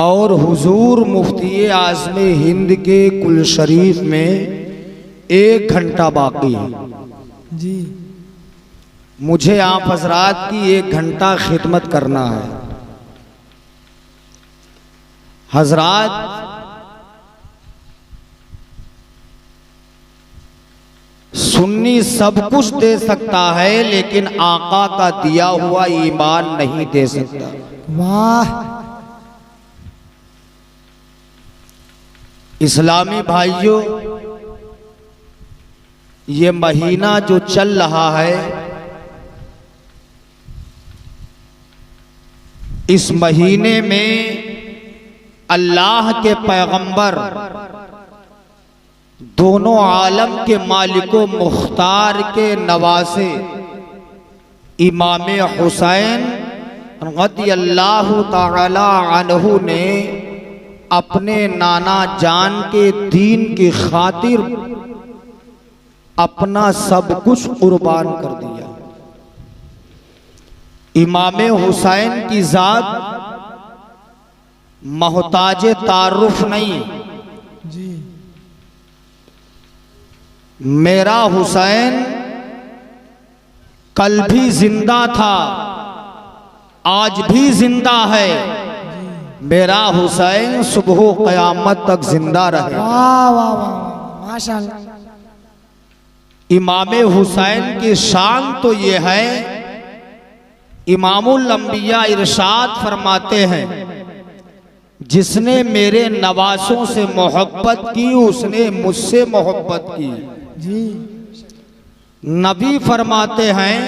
और हुजूर मुफ्ती आज़म हिंद के कुल शरीफ में 1 घंटा बाकी है जी। मुझे आप हजरात की 1 घंटा खिदमत करना है। हजरात सुन्नी सब कुछ दे सकता है लेकिन आका का दिया हुआ ईमान नहीं दे सकता। वाह। इस्लामी भाइयों, ये महीना जो चल रहा है, इस महीने में अल्लाह के पैगंबर दोनों आलम के मालिको मुख्तार के नवासे इमाम हुसैन रज़ियल्लाहु ताला अन्हु ने अपने नाना जान के दीन की खातिर अपना सब कुछ कुर्बान कर दिया। इमाम हुसैन की जात मोहताज तारुफ नहीं। जी। मेरा हुसैन कल भी जिंदा था, आज भी जिंदा है। मेरा हुसैन सुबह क़यामत तक जिंदा रहे। वाह वाह वाह, माशाअल्लाह। इमाम हुसैन की शान तो ये है, इमामुल अंबिया इरशाद फरमाते हैं, जिसने मेरे नवासों से मोहब्बत की उसने मुझसे मोहब्बत की। जी। नबी फरमाते हैं,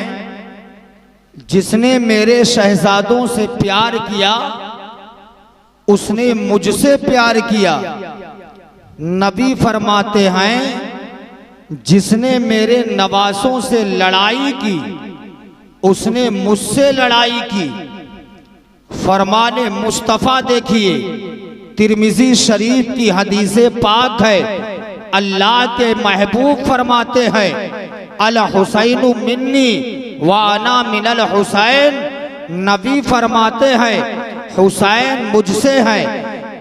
जिसने मेरे शहजादों से प्यार किया उसने मुझसे प्यार किया। नबी फरमाते हैं, जिसने मेरे नवासों से लड़ाई की उसने मुझसे लड़ाई की। फरमाने मुस्तफ़ा देखिए, तिरमिजी शरीफ की हदीसे पाक है। अल्लाह के महबूब फरमाते हैं, अल हुसैनु मिन्नी व अना मिनल हुसैन। नबी फरमाते हैं, हुसैन मुझसे है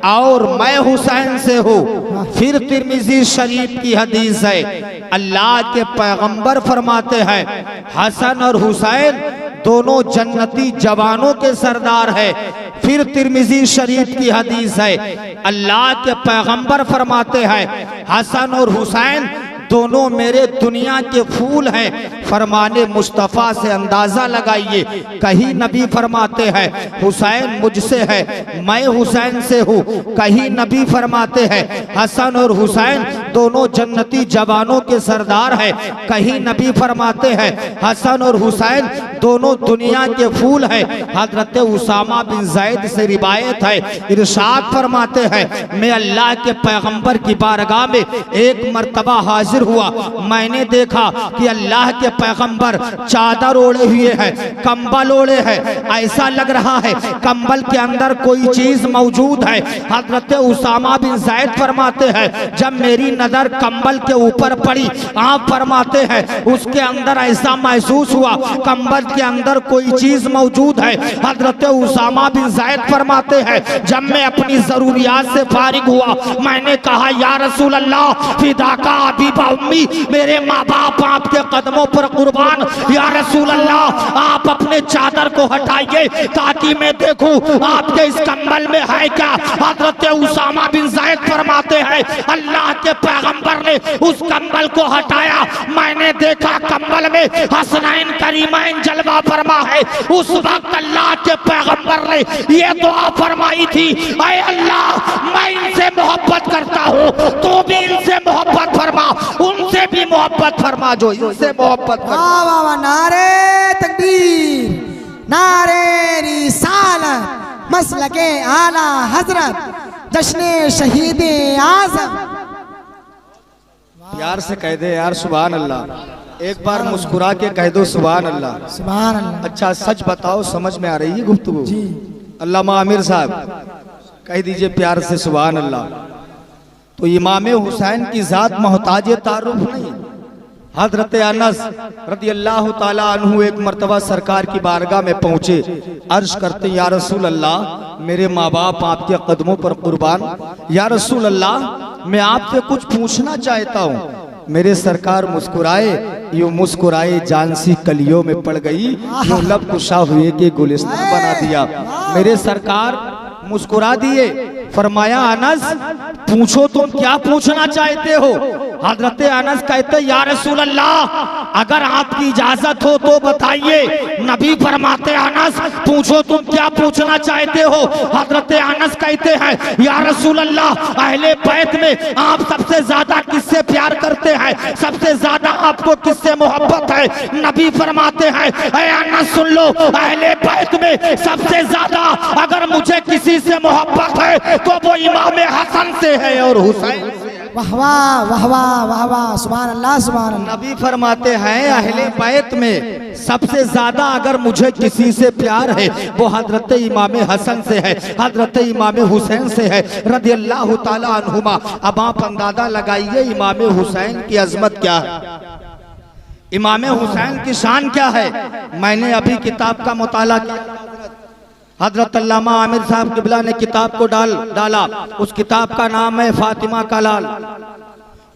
और मैं हुसैन से हूँ। फिर तिरमिजी शरीफ की हदीस है, अल्लाह के पैगंबर फरमाते हैं, हसन और हुसैन दोनों जन्नती जवानों के सरदार है। फिर तिरमिजी शरीफ की हदीस है, अल्लाह के पैगंबर फरमाते हैं, हसन और हुसैन दोनों मेरे दुनिया के फूल हैं। फरमाने मुस्तफ़ा से अंदाजा लगाइए, कहीं नबी फरमाते हैं हुसैन मुझसे है, मैं हुसैन से हूँ। कहीं नबी फरमाते हैं हसन और हुसैन दोनों जन्नती जवानों के सरदार हैं। कहीं नबी फरमाते हैं हसन और हुसैन दोनों दुनिया के फूल हैं। हजरत उसामा बिन ज़ैद से रिवायत है, इरशाद फरमाते हैं, मैं अल्लाह के पैगंबर की बारगाह में एक मर्तबा हाजिर हुआ। मैंने देखा कि अल्लाह के पैगंबर चादर ओढ़े हुए हैं, कंबल ओढ़े हैं। ऐसा लग रहा है कंबल के अंदर कोई चीज मौजूद है। हजरत उसामा बिन ज़ैद फरमाते हैं, जब मेरी नजर कंबल के ऊपर पड़ी, आप फरमाते हैं उसके अंदर ऐसा महसूस हुआ कंबल के अंदर कोई चीज मौजूद है। हजरत उसामा बिन ज़ैद फरमाते हैं, जब मैं अपनी जरूरियात से फारिग हुआ, मैंने कहा या रसूल अल्लाह फिदा का अभी उम्मी, मेरे माँ बाप आपके कदमों पर कुर्बान। या रसूल अल्लाह आप अपने चादर को हटाइए ताकि मैं देखूं आपके इस कंबल में है क्या। हजरत उसामा बिन ज़ैद फरमाते हैं, अल्लाह के पैगंबर ने उस कंबल को हटाया, मैंने देखा कंबल में हसनैन करीमैन जलवा फरमा है। उस वक्त अल्लाह के पैगंबर ने ये दुआ फरमाई थी, ऐ अल्लाह मैं इनसे मोहब्बत करता हूँ, तो भी इनसे मोहब्बत फरमा, उनसे भी मोहब्बत फरमा जो इनसे मोहब्बत फरमा। वाह वाह वाह, नारे तकबीर, नारे रिसालत, मसलके आला हजरत, जश्ने शहीद आज़म। प्यार से कह दे यार सुभान अल्लाह। एक बार मुस्कुरा के कह दो सुभान अल्लाह। सुभान अल्लाह। अच्छा सच बताओ, समझ में आ रही है गुफ्तगू? जी। अल्लामा आमिर साहब कह दीजिए प्यार से सुभान अल्लाह। तो इमाम हुसैन की जात मोहताज तारुफ नहीं। हजरत अनस रदी अल्लाह ताला अन्हु एक मर्तबा सरकार की बारगाह में पहुंचे। अर्ज करते या रसूल अल्लाह, मेरे माँ बाप आपके कदमों पर कुर्बान। या रसूल अल्लाह, मैं आपसे कुछ पूछना चाहता हूँ। मेरे सरकार मुस्कुराए, यूं मुस्कुराए जान सी कलियों में पड़ गई, यूं लब कुशा हुए के गुलिस्तान बना दिया। मेरे सरकार मुस्कुरा दिए, फरमाया अनस पूछो तुम क्या पूछना चाहते हो। हजरत अनस कहते या रसूल अल्लाह, अगर आपकी इजाजत हो तो बताइए। नबी फरमाते अनस पूछो तुम क्या पूछना चाहते हो। हजरत अनस कहते हैं या रसूल अल्लाह, अहले बैत में आप सबसे ज्यादा किससे प्यार करते हैं, सबसे ज्यादा आपको किससे मोहब्बत है। नबी फरमाते हैं ऐ अनस सुन लो, अहले बैत में सबसे ज्यादा अगर मुझे किसी से मोहब्बत है तो वो इमाम हसन से है और हुसैन से। वाह वाह वाह वाह वाह वाह, सुभान अल्लाह सुभान अल्लाह। नबी फरमाते हैं अहले बैत में सबसे ज्यादा अगर मुझे किसी से प्यार है वो हजरत इमाम हसन से है, हजरत इमाम हुसैन से है रदी अल्लाह ताला अन्हुमा। अब आप अंदाजा लगाइए इमाम हुसैन की अजमत क्या है, इमाम हुसैन की शान क्या है। मैंने अभी किताब का मुताला किया, हजरत अल्लामा आमिर साहब किबला ने किताब को डाला। उस किताब का नाम है फातिमा का लाल।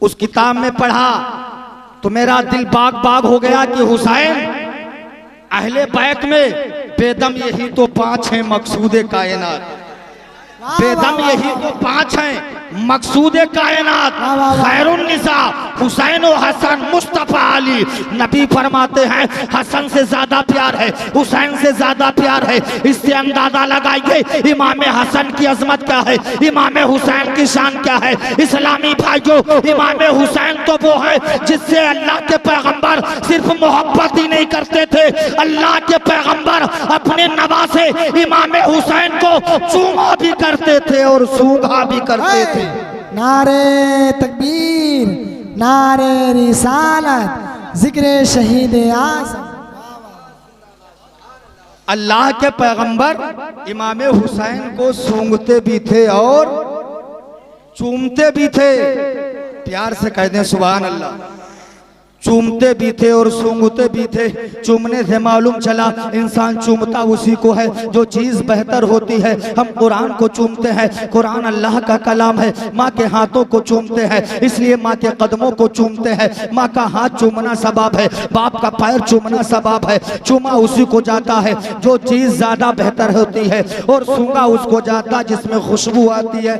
उस किताब में पढ़ा तो मेरा दिल बाग बाग हो गया कि हुसैन अहले बैत में बेदम यही तो 5 हैं मकसूद कायनात, बेदम यही तो 5 हैं मकसूद कायनात, खैरुन निसा हुसैन व हसन मुस्तफा अली। नबी फरमाते हैं हसन से ज्यादा प्यार है, हुसैन से ज्यादा प्यार है। इससे अंदाजा लगाइए इमाम हसन की अजमत क्या है, इमाम हुसैन की शान क्या है। इस्लामी भाइयों, इमाम हुसैन तो वो है जिससे अल्लाह के पैगंबर सिर्फ मोहब्बत ही नहीं करते थे, अल्लाह के पैगंबर अपने नवासे इमाम हुसैन को चूमा भी करते थे और सूंघा भी करते थे। नारे तकबीर, नारे रिसालत, जिक्र शहीद आज़म। अल्लाह के पैगंबर इमाम हुसैन को सूंघते भी थे और चूमते भी थे। प्यार से कह दें सुभान अल्लाह। चूमते भी थे और सूंघते भी थे। चूमने से मालूम चला इंसान चूमता उसी को है जो चीज बेहतर होती है। हम कुरान को चूमते हैं, कुरान अल्लाह का कलाम है। माँ के हाथों को चूमते हैं इसलिए माँ के कदमों को चूमते हैं। माँ का हाथ चूमना सबाब है, बाप का पैर चूमना सबाब है। चूमा उसी को जाता है जो चीज ज्यादा बेहतर होती है और सूंघा उसको जाता जिसमें खुशबू आती है।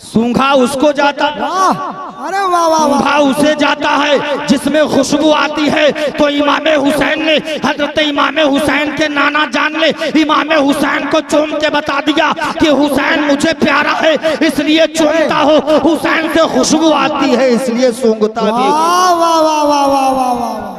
सूंघा उसको जाता, अरे वाह वाह वाह, सूंघा उसे जाता है जिसमें खुशबू आती है। तो इमाम हुसैन ने, हजरत इमाम हुसैन के नाना जान ले इमाम हुसैन को चूम के बता दिया कि हुसैन मुझे प्यारा है इसलिए चूमता हो, हुसैन से खुशबू आती है इसलिए सूंघता भी। वाह वाह वाह वाह वाह वाह वाह।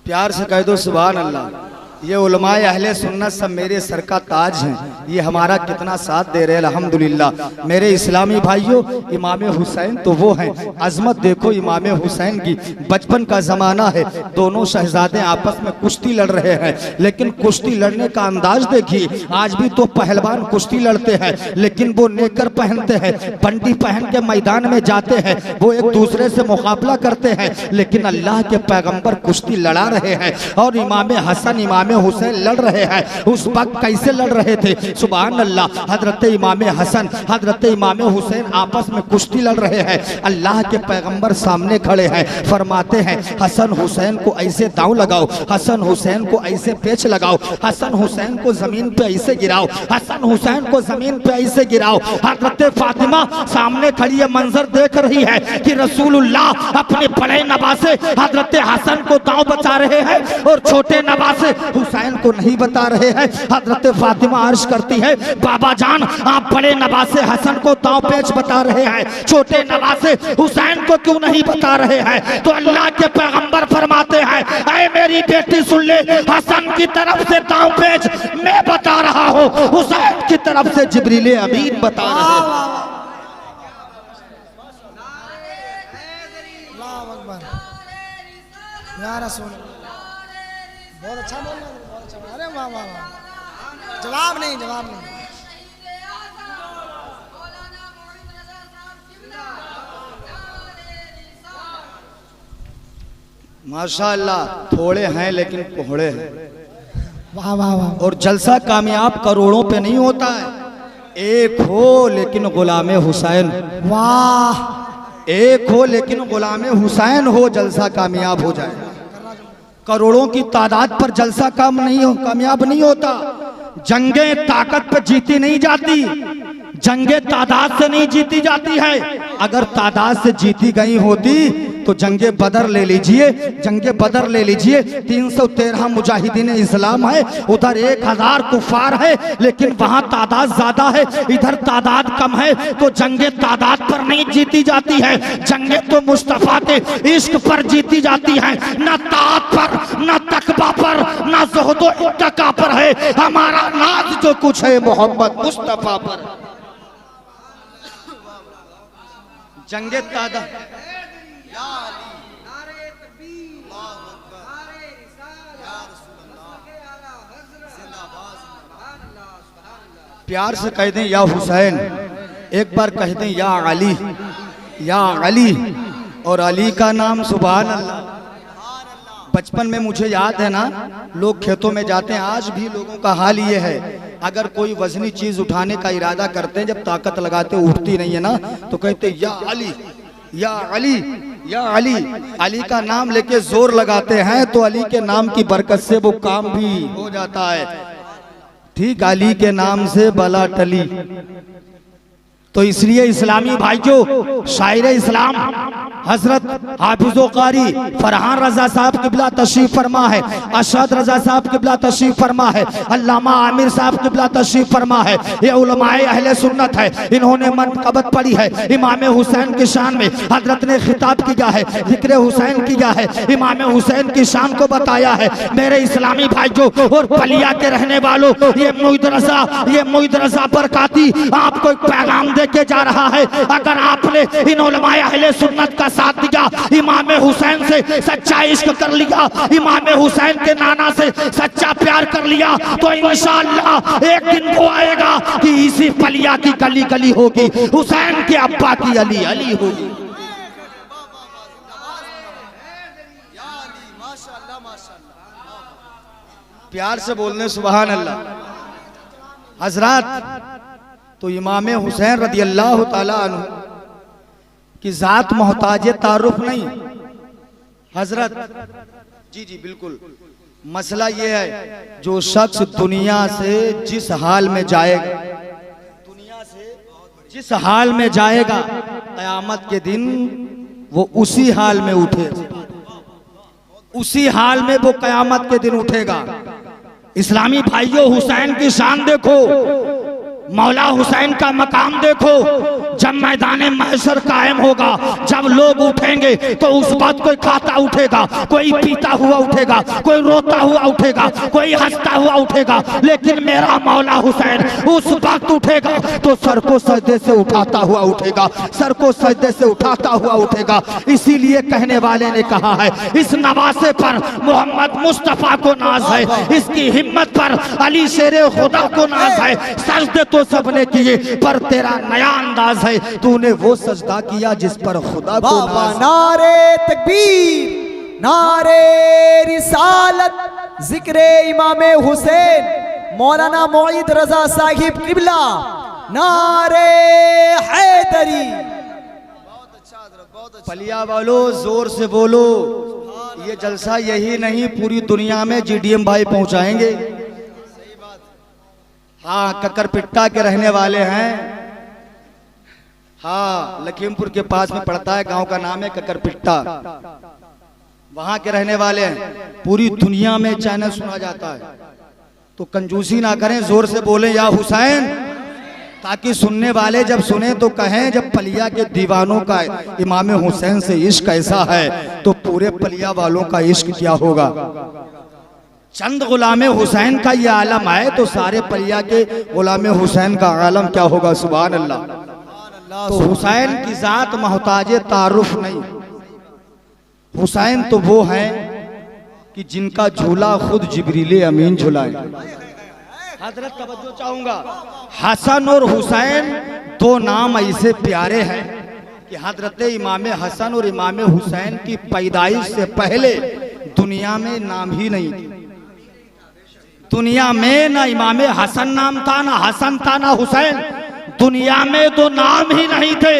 प्यार से कह दो सुभान अल्लाह। ये उलमाए अहले सुन्नत सब मेरे सर का ताज हैं, ये हमारा कितना साथ दे रहे हैं अल्हम्दुलिल्लाह। मेरे इस्लामी भाइयों, इमाम हुसैन तो वो हैं, अजमत देखो इमाम हुसैन की। बचपन का ज़माना है, दोनों शहजादे आपस में कुश्ती लड़ रहे हैं, लेकिन कुश्ती लड़ने का अंदाज देखिए। आज भी तो पहलवान कुश्ती लड़ते हैं लेकिन वो नेकर पहनते हैं, बंडी पहन के मैदान में जाते हैं, वो एक दूसरे से मुकाबला करते हैं। लेकिन अल्लाह के पैगम्बर कुश्ती लड़ा रहे हैं और इमाम हसन इमाम हुसैन लड़ रहे हैं। उस वक्त कैसे लड़ रहे थे सुभान अल्लाह। हजरत इमाम हसन हजरत इमाम हुसैन आपस में कुश्ती लड़ रहे हैं। अल्लाह के पैगंबर सामने खड़े हैं, फरमाते हैं हसन हुसैन को ऐसे दांव लगाओ, हसन हुसैन को ऐसे पेच लगाओ, हसन हुसैन को जमीन पे ऐसे गिराओ, हसन हुसैन को जमीन पे ऐसे गिराओ। हजरत फातिमा सामने खड़ी है, मंजर देख रही है कि रसूलुल्लाह अपने बड़े नवासे हजरत हसन को दांव बचा रहे हैं और छोटे नवासे हुसैन को नहीं बता रहे हैं। हजरत फातिमा अर्ज करती है बाबा जान आप बड़े नवासे हसन को दांव पेच बता रहे हैं, छोटे नवासे हुसैन को क्यों नहीं बता रहे हैं। तो अल्लाह के पैगंबर फरमाते हैं ऐ मेरी बेटी सुन ले, हसन की तरफ से दांव पेच मैं बता रहा हूँ, हुसैन की तरफ से जिब्रील अमीन बता रहे हैं। या रसूल अल्लाह। बहुत अच्छा बोल रहे हैं, बहुत अच्छा बोल रहे हैं। अरे वाह वाह वाह, जवाब नहीं, जवाब नहीं। माशाअल्लाह, थोड़े हैं लेकिन कोहड़े हैं। वाह वाह वाह, और जलसा कामयाब करोड़ों पे नहीं होता है, एक हो लेकिन गुलाम हुसैन, वाह एक हो लेकिन गुलाम हुसैन हो, जलसा कामयाब हो जाए। करोड़ों की तादाद पर जलसा कामयाब नहीं होता। जंगे ताकत पर जीती नहीं जाती, जंगे तादाद से नहीं जीती जाती है। अगर तादाद से जीती गई होती तो जंगे बदर ले लीजिए, जंगे बदर ले लीजिए, 313 मुजाहिदीन इस्लाम है, उधर 1000 कुफार है, लेकिन वहां तादाद ज्यादा है, इधर तादाद कम है, तो जंगे तादाद पर नहीं जीती जाती है। जंगे तो मुस्तफा के इश्क पर जीती जाती है, न ताकत पर, न तकबा पर, न ज़ुहदो इत्तका पर है। हमारा नाज जो कुछ है मोहम्मद मुस्तफा पर। जंगे तादाद प्यार से कह दें या हुसैन, एक बार कह दें या अली, या अली। और अली का नाम सुभान अल्लाह। बचपन में मुझे याद है ना, लोग खेतों में जाते हैं, आज भी लोगों का हाल ये है, अगर कोई वजनी चीज उठाने का इरादा करते हैं, जब ताकत लगाते उठती नहीं है ना, तो कहते या अली, या अली, या अली। अली का नाम लेके जोर लगाते हैं तो अली के नाम की बरकत से वो काम भी हो जाता है। ठीक, अली के नाम से बला टली। तो इसलिए इस्लामी भाइयों, शायर इस्लाम हजरत हाफिज़ो कारी फरहान रजा साहब किबला तशरीफ फरमा है, अशहद रजा साहब किबला तशरीफ फरमा है, अल्लामा आमिर साहब किबला तशरीफ फरमा है। ये उलमाए अहले सुन्नत है, इन्होंने मनक़बत पढ़ी है। इमाम हुसैन की शान में हजरत ने खिताब किया है, जिक्र हुसैन किया है, इमाम हुसैन की शान को बताया है। मेरे इस्लामी भाइयों और पलिया के रहने वालों, ये मुईद रजा बरकाती आपको एक पैगाम दे के जा रहा है। अगर आपने इन उलमाए अहले सुन्नत का साथ दिया, इमाम हुसैन से सच्चा इश्क कर लिया, इमाम हुसैन के नाना से सच्चा प्यार कर लिया, तो इंशाअल्लाह एक दिन वो आएगा कि इसी पलिया की गली गली होगी, हुसैन के अब्बा की अली अली होगी। प्यार से बोलने सुभान अल्लाह। हजरात, तो इमाम हुसैन रदी अल्लाह ताला अन्हु की जात मोहताज तारुफ नहीं। हजरत जी जी बिल्कुल, मसला ये है, जो शख्स दुनिया से जिस हाल में जाएगा, दुनिया से जिस हाल में जाएगा, क़यामत के दिन वो उसी हाल में उठेगा, उसी हाल में वो क़यामत के दिन उठेगा। इस्लामी भाइयों, हुसैन की शान देखो, मौला हुसैन का मकाम देखो। जब मैदान महशर कायम होगा, जब लोग उठेंगे तो उस वक्त कोई खाता उठेगा, कोई पीता हुआ उठेगा, कोई रोता हुआ उठेगा, कोई हंसता हुआ उठेगा, लेकिन मेरा मौला हुसैन उस वक्त उठेगा तो सर को सजदे से उठाता हुआ उठेगा, सर को सजदे से उठाता हुआ उठेगा। इसीलिए कहने वाले ने कहा है, इस नवासे पर मोहम्मद मुस्तफा को नाज है, इसकी हिम्मत पर अली शेरे खुदा को नाज है। सजदे तो सबने किए पर तेरा नया अंदाज है, तूने वो सजदा किया जिस पर खुदा को नाज। नारे तकबीर, नारे रिसालत, जिक्र इमाम हुसैन मौलाना मुईद रजा साहिब किबला, नारे हैदरी। पलिया वालों जोर से बोलो, ये जलसा यही नहीं पूरी दुनिया में जीडीएम भाई पहुंचाएंगे। हाँ, ककरपिट्टा के रहने वाले हैं। हाँ, लखीमपुर के पास में पड़ता है, गांव का नाम है ककरपिट्टा, वहां के रहने वाले हैं। पूरी दुनिया में चैनल सुना जाता है, तो कंजूसी ना करें, जोर से बोलें या हुसैन, ताकि सुनने वाले जब सुने तो कहें, जब पलिया के दीवानों का इमाम हुसैन से इश्क ऐसा है तो पूरे पलिया वालों का इश्क क्या होगा। चंद गुलाम हुसैन का ये आलम है तो सारे पलिया के गुलाम हुसैन का आलम क्या होगा। सुभान अल्लाह। तो हुसैन की जात मोहताज तारुफ नहीं, हुसैन तो वो हैं कि जिनका झूला खुद जिब्रील अमीन झुलाए। हजरत तवज्जो चाहूंगा, हसन और हुसैन दो नाम ऐसे प्यारे हैं कि हजरत इमाम हसन और इमाम हुसैन की पैदाइश से पहले दुनिया में नाम ही नहीं थी। दुनिया में ना इमाम हसन नाम था, ना हसन था, ना हुसैन। दुनिया में तो नाम ही नहीं थे।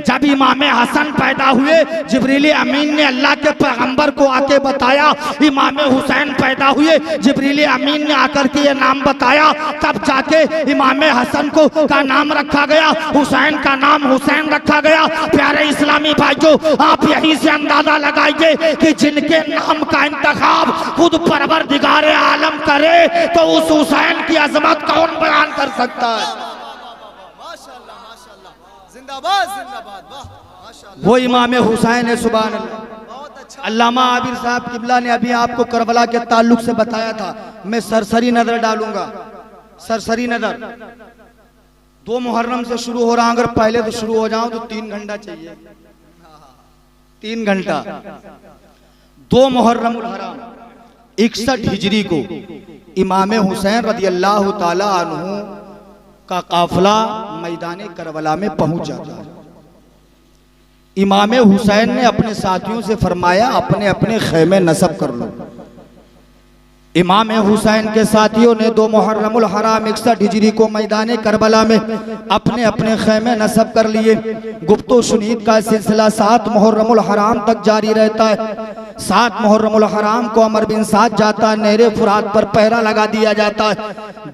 जब इमाम हसन पैदा हुए, जिब्रील अमीन ने अल्लाह के पैगंबर को आके बताया। इमाम हुसैन पैदा हुए, जिब्रील अमीन ने आकर के ये नाम बताया। तब जाके इमाम हसन को का नाम रखा गया, हुसैन का नाम हुसैन रखा गया। प्यारे इस्लामी भाइयों, आप यहीं से अंदाजा लगाइए कि जिनके नाम का इंतखाब खुद परवरदिगार आलम करे तो उस हुसैन की अजमत कौन बयान कर सकता है। वो इमाम हुसैन है। सुभान अल्लाह। अल्लामा आबिर साहब किबला ने अभी आपको करबला के ताल्लुक से बताया था। मैं सरसरी नजर डालूंगा, सरसरी नजर। 2 मुहर्रम से शुरू हो रहा, अगर पहले तो शुरू हो जाऊं तो 3 घंटा चाहिए, 3 घंटा। 2 मुहर्रमुल हराम 61 हिजरी को इमाम हुसैन रज़ी अल्लाह ताला अन्हु का काफिला मैदान करबला में पहुंच जाता है। इमाम हुसैन ने अपने साथियों से फरमाया, अपने अपने खैमे नस्ब कर लो। इमाम हुसैन के साथियों ने 2 मुहर्रमुल हराम 61 हिजरी को मैदान करबला में अपने अपने खैमे नस्ब कर लिए। गुफ्तो शुनीद का सिलसिला 7 मुहर्रमुल हराम तक जारी रहता है। 7 मुहर्रमुल हराम को अमर बिन साद जाता है, नहरे फुरात पर पहरा लगा दिया जाता है।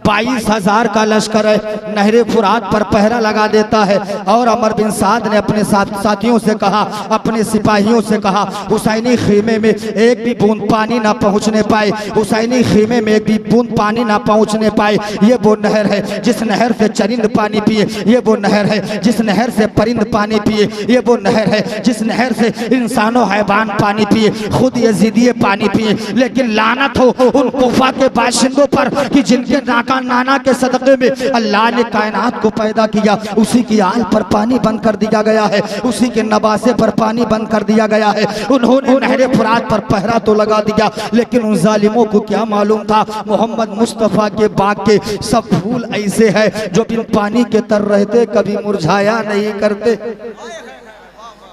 22,000 का लश्कर है, नहरे फुरात पर पहरा लगा देता है। और अमर बिन साद ने अपने साथियों से कहा, अपने सिपाहियों से कहा, हुसैनी खेमे में एक भी बूंद पानी ना पहुंचने पाए, हुसैनी खेमे में एक भी बूंद पानी ना पहुंचने पाए। ये वो नहर है जिस नहर से चरिंद पानी पिए, ये वो नहर है जिस नहर से परिंद पानी पिए, ये वो नहर है जिस नहर से इंसानों हैवान पानी पिए, खुद यजीदिये पानी पिए। लेकिन लानत हो उन कुफा के बाशिंदों पर कि जिनके नाका नाना के सदक़े में अल्लाह ने कायनात को पैदा किया, उसी की आल पर पानी बंद कर दिया गया है, उसी के नवासे पर पानी बंद कर दिया गया है। उन्होंने नहरे फुरात पर पहरा तो लगा दिया, लेकिन उन जालिमों को क्या मालूम था मोहम्मद मुस्तफ़ा के बाग के सब फूल ऐसे हैं जो बिन पानी के तर रहते कभी मुरझाया नहीं करते।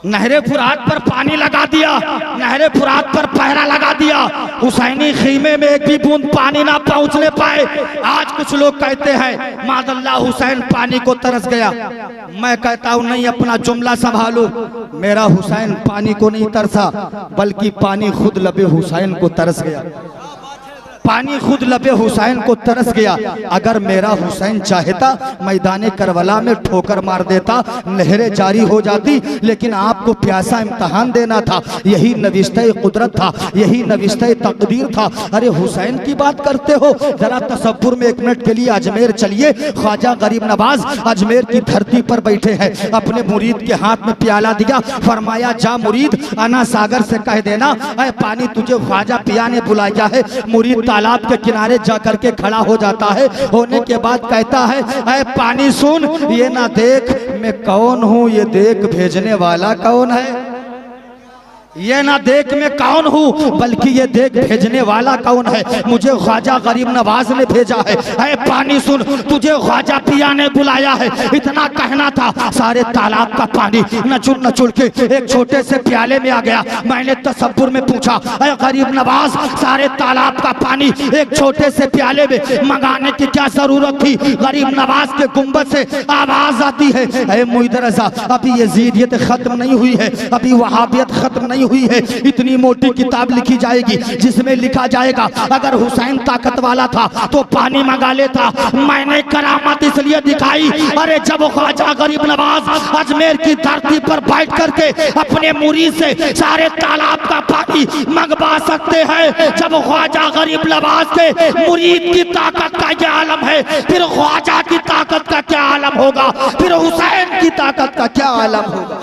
नहरे फुरात पर पानी लगा दिया, नहरे फुरात पर पहरा लगा दिया, हुसैनी खीमे में एक भी बूंद पानी ना पहुंचने पाए। आज कुछ लोग कहते हैं मादल्ला हुसैन पानी को तरस गया। मैं कहता हूं नहीं, अपना जुमला संभालो। मेरा हुसैन पानी को नहीं तरसा, बल्कि पानी खुद लबे हुसैन को तरस गया। पानी खुद लबे हुसैन को तरस गया। अगर मेरा हुसैन चाहता मैदान करबला में ठोकर मार देता, नहरें जारी हो जाती, लेकिन आपको प्यासा इम्तहान देना था। यही नविश्ते कुदरत था, यही नविश्ते तकदीर था। अरे हुसैन की बात करते हो, जरा तसव्वुर में 1 मिनट के लिए अजमेर चलिए। ख्वाजा गरीब नवाज अजमेर की धरती पर बैठे हैं, अपने मुरीद के हाथ में प्याला दिया, फरमाया जा मुरीद अना सागर से कह देना ऐ पानी तुझे ख्वाजा पिया ने बुलाया है। मुरीद तालाब के किनारे जाकर के खड़ा हो जाता है, होने के बाद कहता है ऐ पानी सुन, ये ना देख मैं कौन हूँ, ये देख भेजने वाला कौन है। ये ना देख मैं कौन हूँ, बल्कि ये देख भेजने वाला कौन है। मुझे ख्वाजा गरीब नवाज ने भेजा है। ऐ पानी सुन, तुझे ख्वाजा पिया ने बुलाया है। इतना कहना था, सारे तालाब का पानी नचुल नचुल के एक छोटे से प्याले में आ गया। मैंने तसव्वुर में पूछा, ऐ गरीब नवाज, सारे तालाब का पानी एक छोटे से प्याले में मंगाने की क्या जरूरत थी। गरीब नवाज के गुंबद से आवाज आती है, ऐ मुईद रज़ा, अभी यजीदियत खत्म नहीं हुई है, अभी वहाबियत खत्म नहीं हुई है। इतनी मोटी किताब लिखी जाएगी जिसमें लिखा जाएगा अगर हुसैन ताकत वाला था तो पानी मंगा लेता। मैंने करामत इसलिए दिखाई, अरे जब ख्वाजा गरीब नवाज अजमेर की धरती पर बैठ करके अपने मुरीद से सारे तालाब का पानी मंगवा सकते हैं, जब ख्वाजा गरीब नवाज के मुरीद की ताकत का क्या आलम है, फिर ख्वाजा की ताकत का क्या आलम होगा, फिर हुसैन की ताकत का क्या आलम होगा।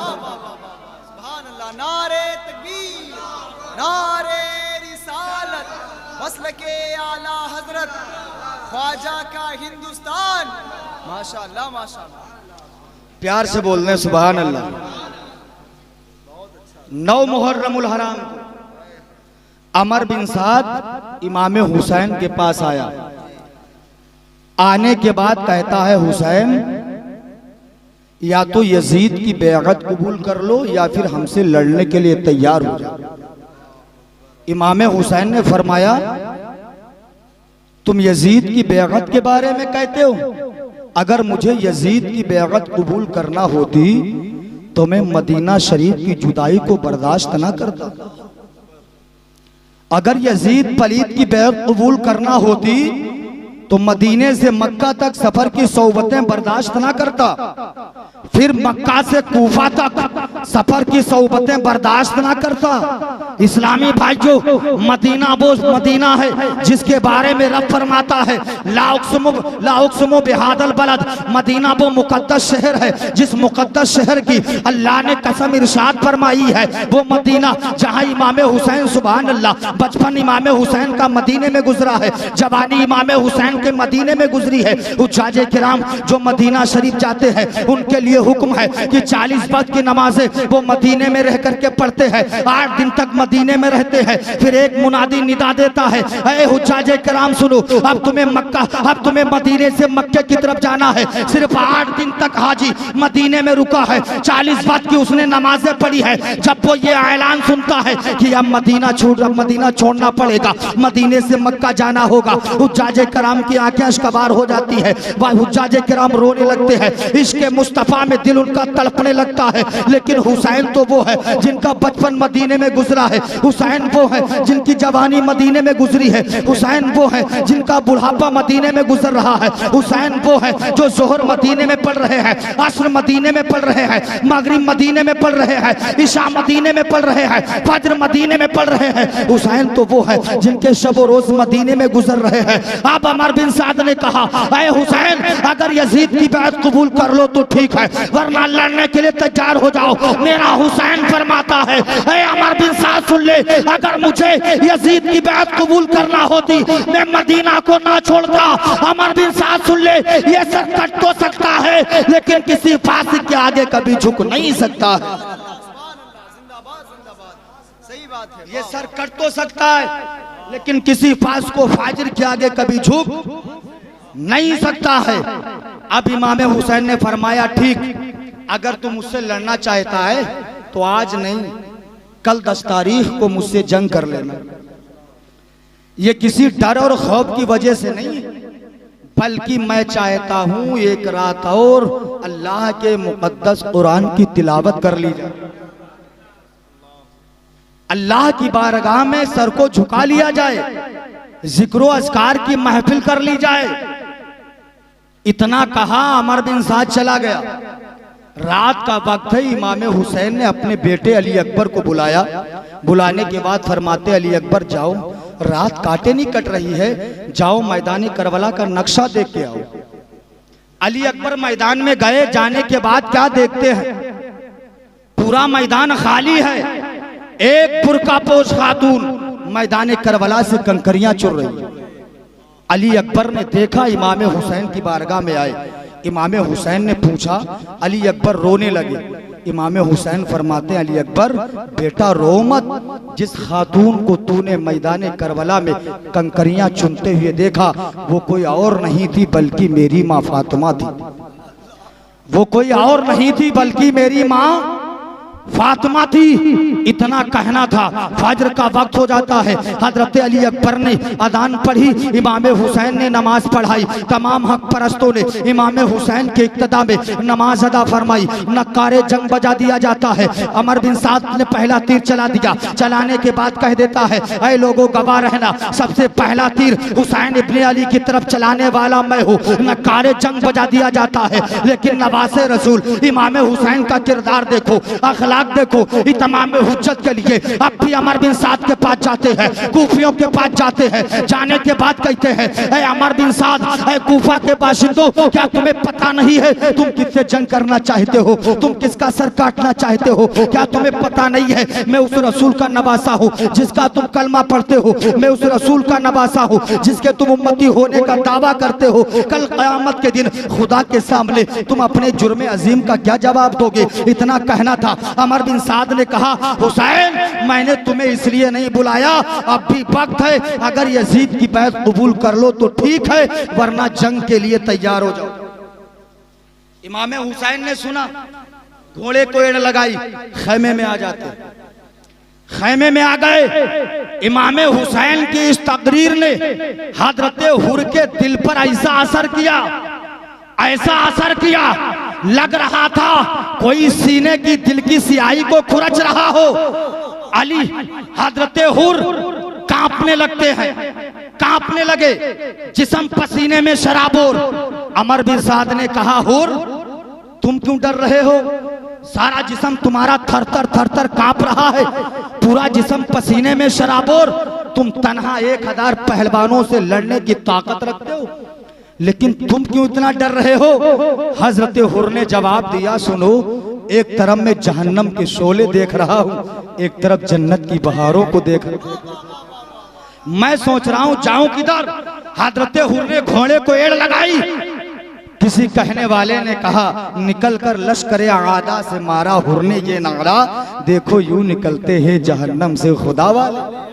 नारे तकबीर, नारे रिसालत, मसल के आला हजरत ख्वाजा का हिंदुस्तान। माशाअल्लाह माशाअल्लाह। प्यार से बोलने सुभान अल्लाह। 9 मुहर्रमुल हराम अमर बिन साद इमाम हुसैन के पास आया। आने के बाद कहता है, हुसैन या तो यजीद की बैअत कबूल कर लो या फिर हमसे लड़ने के लिए तैयार हो जाओ। इमाम हुसैन ने फरमाया, तुम यजीद की बैअत के बारे में कहते हो? अगर मुझे यजीद की बैअत कबूल करना होती तो मैं मदीना शरीफ की जुदाई को बर्दाश्त ना करता। अगर यजीद पलीद की बैअत कबूल करना होती तो मदीने से मक्का तक सफर की सोबतें बर्दाश्त ना करता, फिर मक्का से कूफा तक सफर की सोबतें बर्दाश्त ना करता। इस्लामी भाइयों, मदीना वो मदीना है जिसके बारे में रब फरमाता है, ला उक़्सिमु बिहादल बलद, मदीना वो मुकद्दस शहर है जिस मुकद्दस शहर की अल्लाह ने कसम इरशाद फरमाई है। वो मदीना जहाँ इमाम हुसैन, सुभान अल्लाह, बचपन इमाम हुसैन का मदीने में गुजरा है, जवानी इमाम हुसैन के मदीने में गुजरी है। उज्जाजे किराम जो मदीना शरीफ जाते हैं उनके लिए हुक्म है कि 40 वक्त की नमाजें वो मदीने में रह करके पढ़ते हैं, 8 दिन तक मदीने में रहते हैं। फिर एक मुनादी निदा देता है, ऐ हुज्जाजे किराम सुनो, अब तुम्हें मदीने से मक्के की तरफ जाना है। सिर्फ 8 दिन तक हाजी मदीने में रुका है, 40 वक्त की उसने नमाजें पढ़ी है। जब वो ये ऐलान सुनता है कि अब मदीना छोड़ना पड़ेगा, मदीने से मक्का जाना होगा, हुज्जाजे किराम की आंखें अश्कबार हो जाती है। वह हुज्जाजे किराम रोने लगते हैं, इश्क़ मुस्तफ़ा में दिल उनका तड़पने लगता है। लेकिन हुसैन तो वो है जिनका बचपन मदीने में गुजरा है, हुसैन वो है जिनकी जवानी मदीने में गुजरी है, हुसैन वो है जिनका बुढ़ापा मदीने में गुजर रहा है, हुसैन वो है जो जोहर मदीने में पढ़ रहे हैं, असर मदीने में पढ़ रहे हैं, मगरिब मदीने में पढ़ रहे हैं, इशा मदीने में पढ़ रहे हैं, फज्र मदीने में पढ़ रहे हैं। हुसैन तो वो है जिनके शब रोज मदीने में गुजर रहे हैं। अब अमर बिन साद ने कहा, ऐ हुसैन, अगर यजीद की बात कबूल कर लो तो ठीक है, वरना लड़ने के लिए तैयार हो जाओ। मेरा हुसैन फरमाता है, ऐ अमर बिन साद सुन ले, अगर मुझे यजीद की बात कबूल करना होती मैं मदीना को ना छोड़ता। अमर बिन साद सुन ले, ये सर कट तो सकता है लेकिन किसी फासिक के आगे कभी झुक नहीं सकता है। सही बात है। ये सर कट तो सकता है लेकिन किसी फास को फाजिर के आगे कभी झुक नहीं सकता है। अब इमाम हुसैन ने फरमाया, ठीक, अगर तू मुझसे लड़ना चाहता है तो आज नहीं, कल 10 तारीख को मुझसे जंग कर लेना। ये किसी डर और खौफ की वजह से नहीं, बल्कि मैं चाहता हूं एक रात और अल्लाह के मुकद्दस कुरान की तिलावत कर ली जाए, अल्लाह की बारगाह में सर को झुका लिया जाए, जिक्र अस्कार की महफिल कर ली जाए। इतना कहा, अमर बिन साद चला गया। रात का वक्त है, इमाम हुसैन ने अपने बेटे अली अकबर को बुलाया। बुलाने के बाद फरमाते, अली अकबर जाओ, रात काटे नहीं कट रही है, जाओ मैदान करबला का नक्शा देख के आओ। अली अकबर मैदान में गए। जाने के बाद क्या देखते हैं, पूरा मैदान खाली है, एक बुर्कापोश खातून मैदान करबला से कंकरियां चुर रही है। अली अकबर ने देखा, इमाम हुसैन की बारगाह में आए। इमाम हुसैन ने पूछा, अली अकबर रोने लगे। इमाम हुसैन फरमाते, अली अकबर बेटा रो मत, जिस खातून को तूने मैदान करबला में कंकरियां चुनते हुए देखा वो कोई और नहीं थी बल्कि मेरी माँ फातिमा थी। वो कोई और नहीं थी बल्कि मेरी माँ फातिमा थी। इतना कहना था, फजर का वक्त हो जाता है। हजरत अली अकबर ने अजान पढ़ी, इमाम हुसैन ने नमाज पढ़ाई। तमाम हक परस्तों ने इमाम हुसैन के इक्तदा में नमाज अदा फरमाई। नक्कारे जंग बजा दिया जाता है। अमर बिन साद ने पहला तीर चला दिया। चलाने के बाद कह देता है, ऐ लोगों गवाह रहना, सबसे पहला तीर हुसैन इब्ने अली की तरफ चलाने वाला मैं हूँ। नक्कारे जंग बजा दिया जाता है। लेकिन नवासे रसूल इमाम हुसैन का किरदार देखो, अखलाक देखो, इमाम हुज्जत के लिए अब भी अमर बिन साद के पास जाते हैं, कूफियों के पास जाते हैं। जाने के बाद कहते हैं, ऐ अमर बिन साद, ऐ कूफा के बाशिंदों, क्या तुम्हें पता नहीं है तुम किससे जंग करना चाहते हो, तुम किसका सर काटना चाहते हो? क्या तुम्हें पता नहीं है मैं उस रसूल का नवासा हूँ जिसका तुम कलमा पढ़ते हो, मैं उस रसूल का नवासा हूँ जिसके तुम उम्मती होने का दावा करते हो। कल क़यामत के दिन खुदा के सामने तुम अपने जुर्म अजीम का क्या जवाब दोगे? इतना कहना था। अमर बिन साद ने कहा, हुसैन मैंने तुम्हें इसलिए नहीं बुलाया, अब भी वक्त है, अगर यजीद की बैत कबूल कर लो तो ठीक है, वरना जंग के लिए तैयार हो जाओ। इमाम हुसैन ने सुना, घोड़े को एड़ लगाई, खैमे में आ जाते। खैमे में आ गए। इमाम हुसैन की इस तकरीर ने हजरत हुर के दिल पर ऐसा असर किया, ऐसा असर किया, लग रहा था कोई सीने की दिल की सियाही को खुरच रहा हो। अली हजरत हुर कांपने लगते हैं, कांपने लगे, जिस्म पसीने में शराबोर। अमर बिन साद ने कहा, हुर तुम क्यों डर रहे हो? सारा जिस्म तुम्हारा थरथर थरथर कांप रहा है, पूरा जिस्म पसीने में शराबोर। तुम तन्हा 1000 पहलवानों से लड़ने की ताकत रखते हो, लेकिन तुम क्यों इतना डर रहे हो? हजरत हुर ने जवाब दिया, सुनो, एक तरफ मैं जहन्नम के शोले देख रहा हूँ, एक तरफ जन्नत की बहारों को देख रहा हूँ। मैं सोच रहा हूँ जाऊं किधर। हजरत हुर ने घोड़े को एड़ लगाई। किसी कहने वाले ने कहा, निकल कर लश्कर आदा से मारा हुर ने ये नारा, देखो यूं निकलते हैं जहन्नम से खुदा वाले,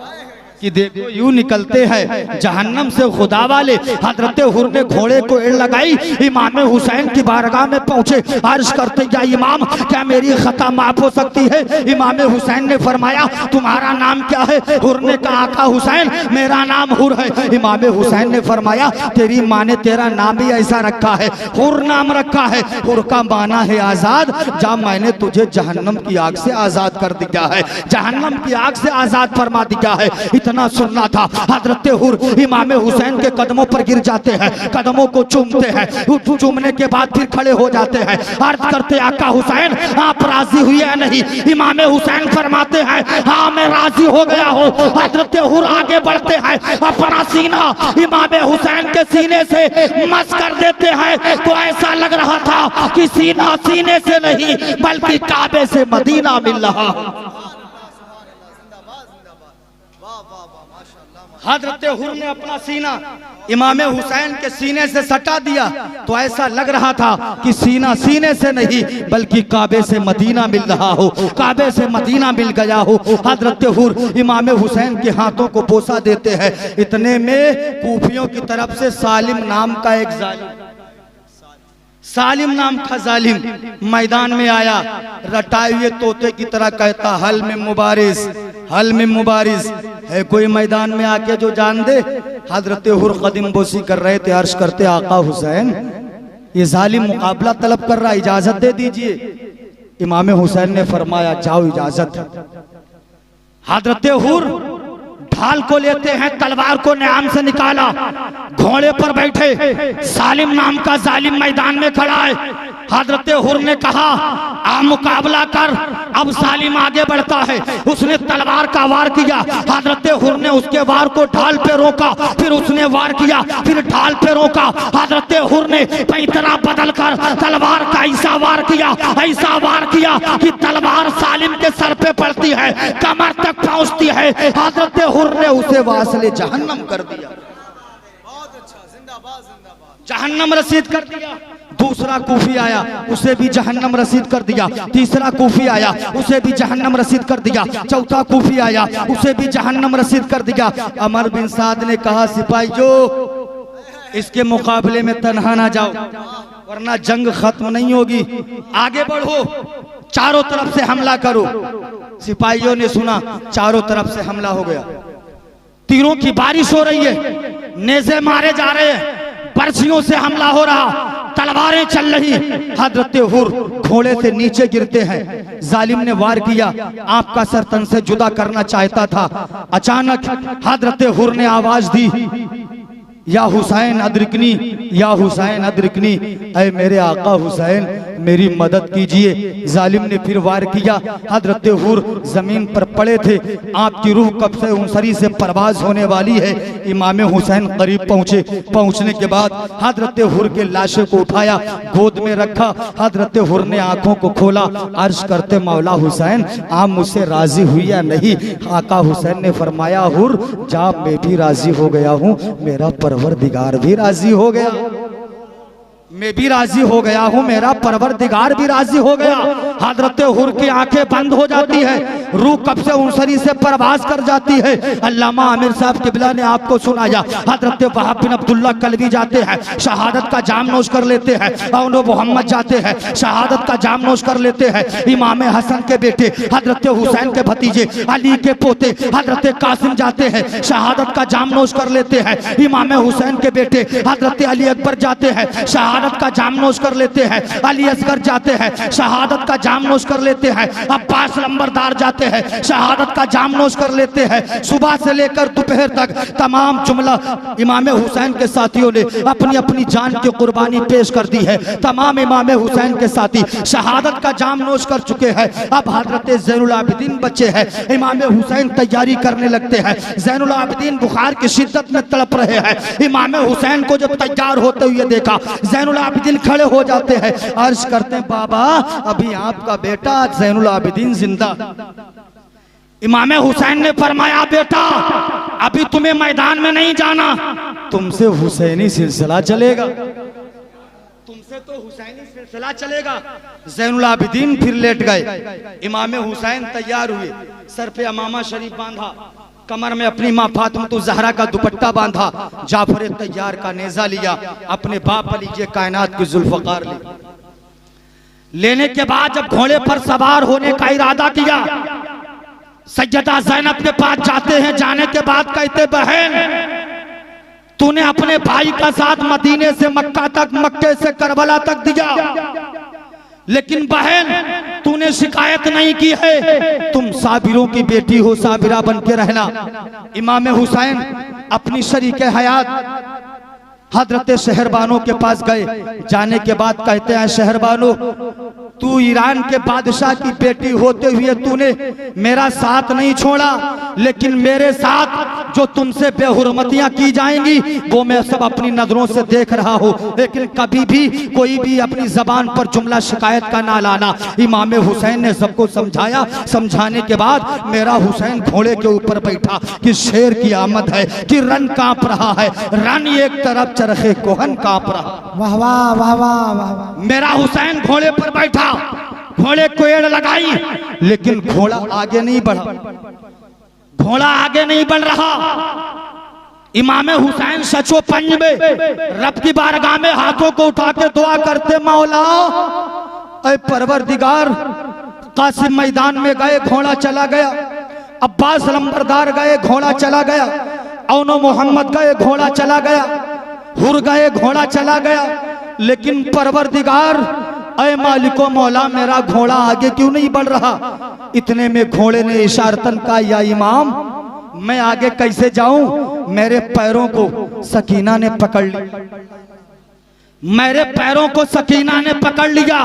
कि देखो यूं निकलते हैं जहन्नम से खुदा वाले। हजरत हुर ने घोड़े को एड़ लगाई, इमाम हुसैन की बारगाह में पहुंचे, अर्ज करते, या इमाम क्या मेरी खता माफ हो सकती है? इमाम हुसैन ने फरमाया, तुम्हारा नाम क्या है? हुर ने कहा, आका हुसैन मेरा नाम हुर है। इमाम हुसैन ने फरमाया, तेरी माँ ने तेरा नाम ही ऐसा रखा है, हुर नाम रखा है, हुर का माना है आजाद। जा, मैंने तुझे जहन्नम की आग से आजाद कर दिया है, जहन्नम की आग से आजाद फरमा दिया है। इतना सुनना था। हजरत हुर इमाम हुसैन के कदमों पर गिर जाते हैं, कदमों को चूमते हैं, चूमने के बाद फिर खड़े हो जाते हैं, अर्ज करते, आका हुसैन आप राजी हुए या नहीं? इमाम हुसैन फरमाते हैं, हाँ मैं राजी हो गया हूँ। हजरत हुर आगे बढ़ते हैं, अपना सीना इमाम हुसैन के सीने से मस कर देते हैं, तो ऐसा लग रहा था कि सीना सीने से नहीं बल्कि काबे से मदीना मिल रहा। हजरत हुर ने अपना सीना इमाम हुसैन के सीने से सटा दिया, तो ऐसा लग रहा था कि सीना सीने से नहीं बल्कि काबे से मदीना मिल रहा हो, काबे से मदीना मिल गया हो। हजरत हुर इमाम हुसैन के हाथों को बोसा देते हैं। इतने में कूफियों की तरफ से सालिम नाम का एक सालिम नाम का जालिम मैदान में आया, रटाए हुए तोते की तरह कहता, हल में मुबारिस, हल में मुबारिस है कोई मैदान में आके जो जान दे? हजरत हुर कदम बोसी कर रहे थे, अर्ज करते, आका हुसैन ये जालिम मुकाबला तलब कर रहा, इजाजत दे दीजिए। इमाम हुसैन ने फरमाया, जाओ इजाजत है। हजरत हुर ढाल को लेते हैं, तलवार को न्याम से निकाला, घोड़े पर बैठे, सालिम नाम का जालिम मैदान में खड़ा है। हजरत हुर ने कहा, आ मुकाबला कर। अब सालिम आगे बढ़ता है, उसने तलवार का वार किया, हजरत हुर ने उसके वार को ढाल पे रोका, फिर उसने वार किया, फिर ढाल पे रोका। हजरत हुर ने पैंतरा बदल कर तलवार का ऐसा वार किया कि तलवार सालिम के सर पे पड़ती है, कमर तक पहुंचती है। हजरत हुर ने उसे वासले जहन्नम कर दिया, जहन्नम रसीद कर दिया। दूसरा कूफी आया, उसे भी जहन्नम रसीद कर दिया। तीसरा कूफी आया, उसे भी जहन्नम रसीद कर दिया। चौथा कूफी आया, उसे भी जहन्नम रसीद कर दिया। अमर बिन साद ने कहा, सिपाहियों इसके मुकाबले में तन्हा ना जाओ, वरना जंग खत्म नहीं होगी, आगे बढ़ो, चारों तरफ से हमला करो। सिपाहियों ने सुना, चारों तरफ से हमला हो गया, तीरों की बारिश हो रही है, नेज़े मारे जा रहे हैं, बर्छियों से हमला हो रहा, तलवारें चल रही। हजरत हुर घोड़े से नीचे गिरते हैं, जालिम ने वार किया, आपका सर तन से जुदा करना चाहता था। अचानक हजरत हुर ने आवाज दी, या हुसैन अदरिकनी, या हुसैन अदरिकनी, ऐ मेरे आका हुसैन मेरी मदद कीजिए। जालिम ने फिर वार किया, हजरत हुर जमीन पर पड़े थे, आपकी रूह कब से उनसरी से परवाज होने वाली है। इमाम हुसैन करीब पहुंचे, पहुंचने के बाद हजरत हुर के लाशे को उठाया, गोद में रखा। हजरत हुर ने आंखों को खोला, अर्ज करते, मौला हुसैन आप मुझसे राजी हुई या नहीं? आका हुसैन ने फरमाया, हुर जा, मैं भी राजी हो गया हूँ, मेरा परवरदिगार भी राजी हो गया, मैं भी राजी हो गया हूँ, मेरा परवरदिगार भी राजी हो गया। हजरत हुर की आंखें बंद हो जाती है, रूह कब से उनसरी से परवास कर जाती है। अल्लामा आमिर साहब किबला ने आपको सुनाया, हजरत वहाब बिन अब्दुल्ला कलवी जाते हैं, शहादत का जाम नोश कर लेते हैं। औनो मोहम्मद जाते हैं, शहादत का जाम नोश कर लेते हैं। इमाम हसन के बेटे हजरत हुसैन के भतीजे अली के पोते हजरत कासिम जाते हैं, शहादत का जाम नोश कर लेते हैं। इमाम हुसैन के बेटे हजरत अली अकबर जाते हैं, शहादत का जाम नोश कर लेते हैं। अली असगर जाते हैं, शहादत का जाम नोश कर लेते हैं। अब्बास लंबरदार जाते हैं, शहादत का जाम नोश कर लेते हैं। सुबह से लेकर दोपहर तक तमाम जुमला इमाम हुसैन के साथियों ने अपनी अपनी जान की कुर्बानी पेश कर दी है। तमाम इमाम हुसैन के साथी शहादत का जाम नोश कर चुके हैं। अब हजरत ज़ैनुल आबिदीन बचे हैं। इमाम हुसैन तैयारी करने लगते हैं। ज़ैनुल आबिदीन बुखार की शिद्दत में तड़प रहे हैं। इमाम हुसैन को जब तैयार होते हुए देखा, ज़ैनुल आबिदीन खड़े हो जाते हैं, अर्ज करते हैं, बाबा अभी आपका बेटा ज़ैनुल आबिदीन जिंदा। इमाम हुसैन ने फरमाया, बेटा अभी तुम्हें मैदान में नहीं जाना, तुमसे हुसैनी सिलसिला चलेगा, तुमसे तो हुसैनी सिलसिला चलेगा। ज़ैनुल आबिदीन फिर लेट गए। इमाम हुसैन तैयार हुए, सर पे अमामा शरीफ बांधा, कमर में अपनी माँ फातिमा ज़हरा का दुपट्टा बांधा, जाफर तैयार का नेजा लिया, अपने बाप अली जे कायनात की जुल्फ़कार ली। लेने के बाद जब घोड़े पर सवार होने का इरादा किया, सैयदा ज़ैनब के पास जाते हैं। जाने के बाद कहते, बहन तूने अपने भाई का साथ मदीने से मक्का तक, मक्के से करबला तक दिया, लेकिन बहन तूने शिकायत नहीं की है, तुम साबिरों की बेटी हो, साबिरा बन के रहना। इमाम हुसैन अपनी शरीके हयात हजरत शहरबानो के पास गए। जाने के बाद कहते हैं, शहरबानो तू ईरान के बादशाह की बेटी होते हुए तूने मेरा साथ नहीं छोड़ा, लेकिन मेरे साथ जो तुमसे बेहुरमतियां की जाएंगी वो मैं सब अपनी नजरों से देख रहा हूँ, लेकिन कभी भी कोई भी अपनी जबान पर जुमला शिकायत का ना लाना। इमाम हुसैन ने सबको समझाया। समझाने के बाद मेरा हुसैन घोड़े के ऊपर बैठा कि शेर की आमद है, कि रन कांप रहा है, रन एक तरफ चरखे कोहन कांप रहा। वाह वाह वाह वाह वाह। मेरा हुसैन घोड़े पर बैठा, घोड़े को एड़ लगाई, लेकिन घोड़ा आगे नहीं बढ़ा, घोड़ा आगे नहीं बढ़ रहा। इमाम हुसैन सचो पंज में रब की बारगाह में हाथों को उठा के दुआ करते, मौला ऐ परवरदिगार, कासिम मैदान में गए, घोड़ा चला गया। अब्बास लंबरदार गए, घोड़ा चला गया। औनो मोहम्मद गए, घोड़ा चला गया। हुर गए, घोड़ा चला गया। लेकिन परवरदिगार ऐ मालिको मौला, मेरा घोड़ा आगे क्यों नहीं बढ़ रहा। इतने में घोड़े ने इशारतन कहा, या इमाम मैं आगे कैसे जाऊं, मेरे पैरों को सकीना ने पकड़ ली, मेरे पैरों को सकीना ने पकड़ लिया।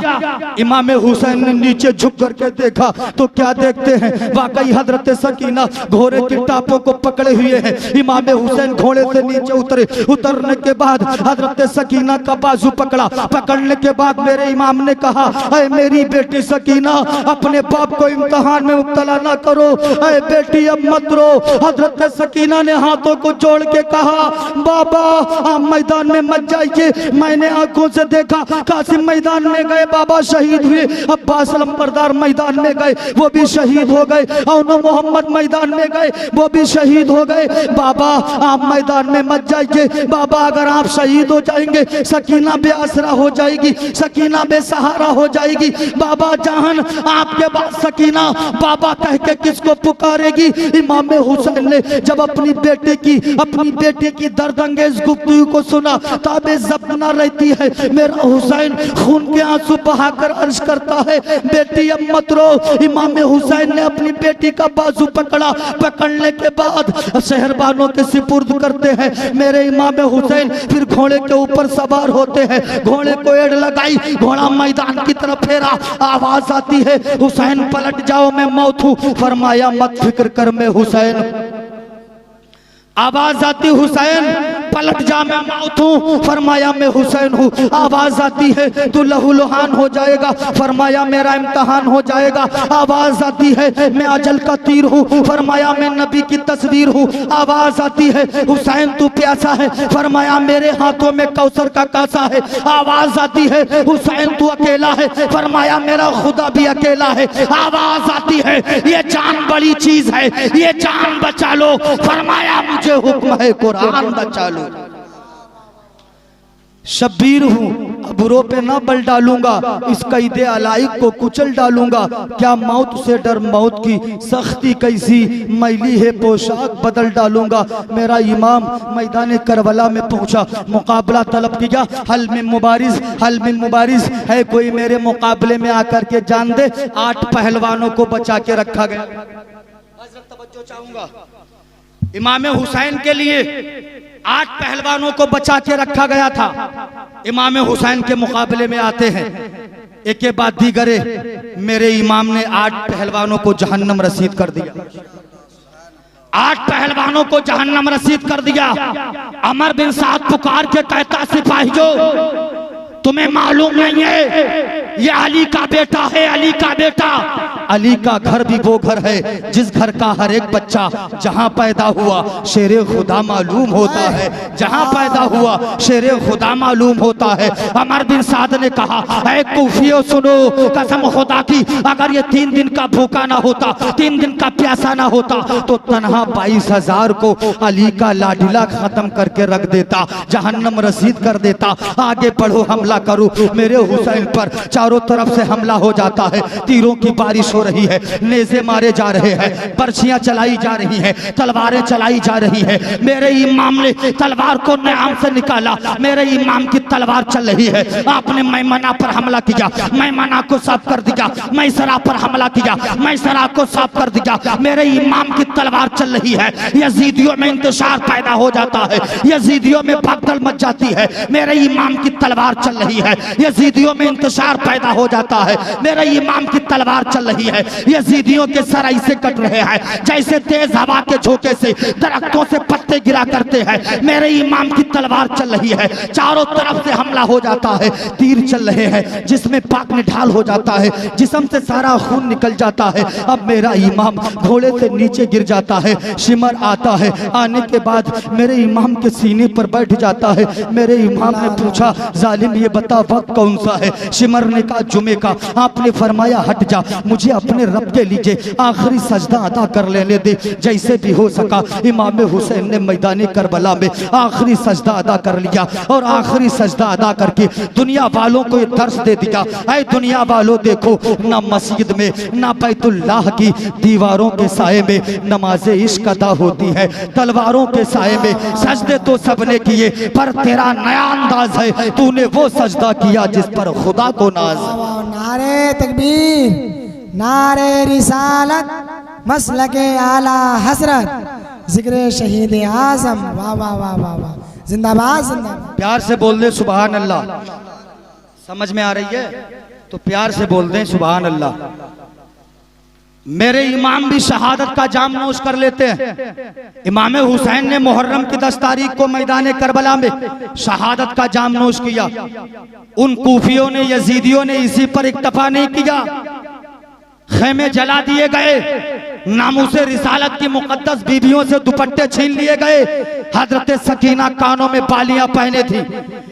इमाम हुसैन ने नीचे झुक करके देखा तो क्या देखते हैं, वाकई हजरत सकीना घोड़े की टापों को पकड़े हुए हैं। इमाम हुसैन घोड़े से नीचे उतरे। उतरने के बाद हजरत सकीना का बाजू पकड़ा। पकड़ने के बाद मेरे इमाम ने कहा, अरे मेरी बेटी सकीना, अपने बाप को इम्तिहान में मुब्तला ना करो, अरे बेटी अब मत रो। हजरत सकीना ने हाथों को जोड़ के कहा, बाबा आप मैदान में मत जाइए, मैंने आंखों से देखा कासिम मैदान में गए, बाबा शहीद हुए। अब्बास लंबरदार मैदान में गए, वो भी शहीद हो गए। औनो मोहम्मद मैदान में गए, वो भी शहीद हो गए। बाबा आप मैदान में मत जाइए, बाबा अगर आप शहीद हो जाएंगे सकीना बेआसरा हो जाएगी, सकीना बेसहारा हो जाएगी। बाबा जहान आपके बाद सकीना बाबा कह के किसको पुकारेगी। इमाम हुसैन ने जब अपनी बेटी की दर्दअंगेज गुफ्तगू को सुना, ताबे ज़ब्त न रहती है। मेरा हुसैन खून के आंसू बहाकर अर्ज करता है, बेटी अब मत रो। इमाम हुसैन ने अपनी बेटी का बाजू पकड़ा। पकड़ने के बाद शहरबानों के सिपुर्द करते हैं। मेरे इमाम हुसैन फिर घोड़े के ऊपर सवार होते हैं। घोड़े को एड़ लगाई, घोड़ा मैदान की तरफ फेरा। आवाज आती है, हुसैन पलट जाओ, मैं मौत हूं। फरमाया मत फिक्र कर, मैं हुसैन। आवाज आती, हुसैन पलट जा मैं मौत हूँ, फरमाया मैं हुसैन हूँ। आवाज आती है तू लहूलुहान हो जाएगा, फरमाया मेरा इम्तहान हो जाएगा। आवाज आती है मैं अजल का तीर हूँ, फरमाया मैं नबी की तस्वीर हूँ। आवाज आती है हुसैन तू प्यासा है, फरमाया मेरे हाथों में कौसर का कासा है। आवाज आती है हुसैन तू अकेला है, फरमाया मेरा खुदा भी अकेला है। आवाज आती है ये जान बड़ी चीज है, ये जान बचा लो, फरमाया मुझे हुक्म है कुरान बचा लो। शब्बीर हूँ अबरों पे ना बल डालूंगा, इस कैदे अलाइक को कुचल डालूंगा। क्या मौत से डर मौत की सख्ती कैसी, मैली है पोशाक बदल डालूंगा। मेरा इमाम मैदान करबला में पहुंचा, मुकाबला तलब किया। हल में मुबारिज है कोई मेरे मुकाबले में आकर के जान दे। 8 पहलवानों को बचा के रखा गया। हजरत तवज्जो चाहूंगा, इमाम हुसैन के लिए 8 पहलवानों को बचा के रखा गया था। इमाम हुसैन के मुकाबले में आते हैं, एक के बाद दीगरे मेरे इमाम ने 8 पहलवानों को जहन्नम रसीद कर दिया। 8 पहलवानों को जहन्नम रसीद कर दिया। अमर बिन साद पुकार के कहता सिपाही जो तुम्हें मालूम नहीं है ये अली का बेटा है, अली का बेटा। अली का घर भी वो घर है जिस घर का हर एक बच्चा जहां पैदा हुआ शेरे खुदा मालूम होता है, जहां पैदा हुआ शेरे खुदा मालूम होता है। अमर बिन साद ने कहा ऐ कूफियों सुनो, कसम खुदा की अगर ये 3 दिन का भूखा ना होता, 3 दिन का प्यासा ना होता तो तनहा 22,000 को अली का लाडिला खत्म करके रख देता, जहन्नम रसीद कर देता। आगे बढ़ो हमला करो मेरे हुसैन पर। चारों तरफ से हमला हो जाता है, तीरों की बारिश हो रही है, नेज़े मारे जा रहे हैं, बर्छियां चलाई जा रही हैं, तलवारें चलाई जा रही हैं। मेरे इमाम ने तलवार को न्याम से निकाला, मेरे इमाम की तलवार चल रही है। आपने मैमना पर हमला किया, मैमना को साफ कर दिया। मैसरा पर हमला किया, मैसरा को साफ कर दिया। मेरे इमाम की तलवार चल रही है। यजीदियों में इंतशार पैदा हो जाता है, यजीदियों में भगदड़ मच जाती है। मेरे इमाम की तलवार चल रही है, यजीदियों में इंतशार पैदा हो जाता है। मेरे इमाम की तलवार चल रही है, यजीदियों के सर ऐसे कट रहे हैं जैसे तेज हवा के झोंके से दरख्तों से पत्ते गिरा करते हैं। मेरे इमाम की तलवार चल रही है, चारों तरफ से हमला हो जाता है, तीर चल रहे हैं जिसमें पाक निढाल हो जाता है, जिस्म से सारा खून निकल जाता है। अब मेरा इमाम घोड़े से नीचे गिर जाता है, शिमर आता है, आने के बाद मेरे इमाम के सीने पर बैठ जाता है। मेरे इमाम ने पूछा जालिम ये बता वक्त कौन सा है? शिमर ने कहा जुमे का। आपने फरमाया हट जा, मुझे अपने रब के लीजिए आखिरी सजदा अदा कर लेने दे। जैसे भी हो सका इमाम हुसैन ने मैदान करबला में आखिरी सजदा अदा कर लिया और आखिरी सजदा अदा करके दुनिया वालों को दर्श दे दिया। ऐ दुनिया वालों देखो, ना मस्जिद में ना बैतुल्लाह की दीवारों के साए में नमाज इश्क अदा होती है, तलवारों के साए में सजदे तो सबने किए पर तेरा नया अंदाज है, तूने वो सजदा किया जिस पर खुदा को नाज। नारे तकबीर, नारे रिसालत, मसलके आला हसरत, जिक्र शहीद आजम। वाह वाह वाह वाह वाह, जिंदाबाद जिंदाबाद। प्यार से बोल दे सुभान अल्लाह। समझ में आ रही है तो प्यार से बोल दें सुभान अल्लाह। मेरे इमाम भी शहादत का जाम नोश कर लेते हैं। इमाम हुसैन ने मुहर्रम की 10 तारीख को मैदान करबला में शहादत का जाम नोश किया। उन कूफियों ने, यजीदियों ने इसी पर इक्तफा नहीं किया, खेमे जला दिए गए, नामूसे रिसालत की मुकद्दस बीबियों से दुपट्टे छीन लिए गए। हजरत सकीना कानों में बालियां पहने थी,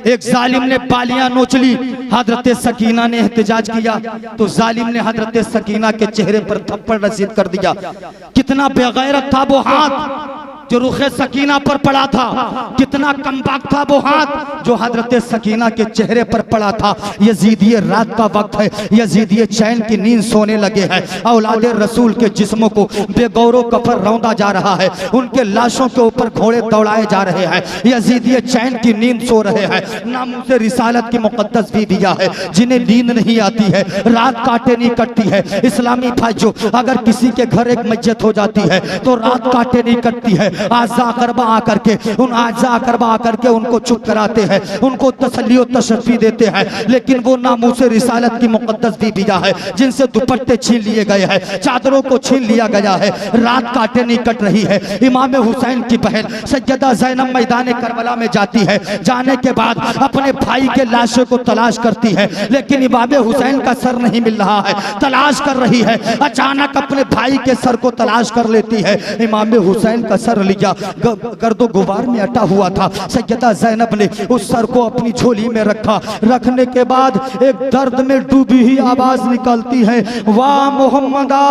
एक जालिम ने बालियां नोच ली। हजरत सकीना ने एहतजाज किया तो जालिम ने हजरत सकीना के चेहरे पर थप्पड़ रसीद कर दिया। कितना बेगैरत था वो हाथ जो रुखे सकीना पर पड़ा था, कितना कमबख्त था वो हाथ जो हजरत सकीना के चेहरे पर पड़ा था। यजीदिये रात का वक्त है, यजीदिये चैन की नींद सोने लगे हैं। औलाद रसूल के जिस्मों को बेगौरो कफर रौंदा जा रहा है, उनके लाशों के ऊपर घोड़े दौड़ाए जा रहे हैं। यजीदिये चैन की नींद सो रहे हैं। नामूसे रिसालत की मुकद्दस बीबियां है जिन्हें नींद नहीं आती है, रात काटे नहीं कटती है। इस्लामी भाइयों, अगर किसी के घर एक मस्जिद हो जाती है तो रात काटे नहीं कटती है। आज़ा करबा आकर के उनको चुप कराते हैं, उनको तसल्ली और तशफ़ी देते हैं। लेकिन वो नामूस रिसालत की मुक़द्दस बीबियाँ है जिनसे दुपट्टे छीन लिए गए हैं, चादरों को छीन लिया गया है, रात काटे नहीं कट रही है। इमाम हुसैन की बहन सैयदा ज़ैनब मैदान करबला में जाती है, जाने के बाद अपने भाई के लाशों को तलाश करती है, लेकिन इमाम हुसैन का सर नहीं मिल रहा है, तलाश कर रही है। अचानक अपने भाई के सर को तलाश कर लेती है। इमाम हुसैन का सर लिया गर्दो गुबार में अटा हुआ था। सैयदा ज़ैनब ने उस सर को अपनी झोली में रखा। रखने के बाद एक दर्द में डूबी हुई आवाज निकलती है, वाह मोहम्मदा,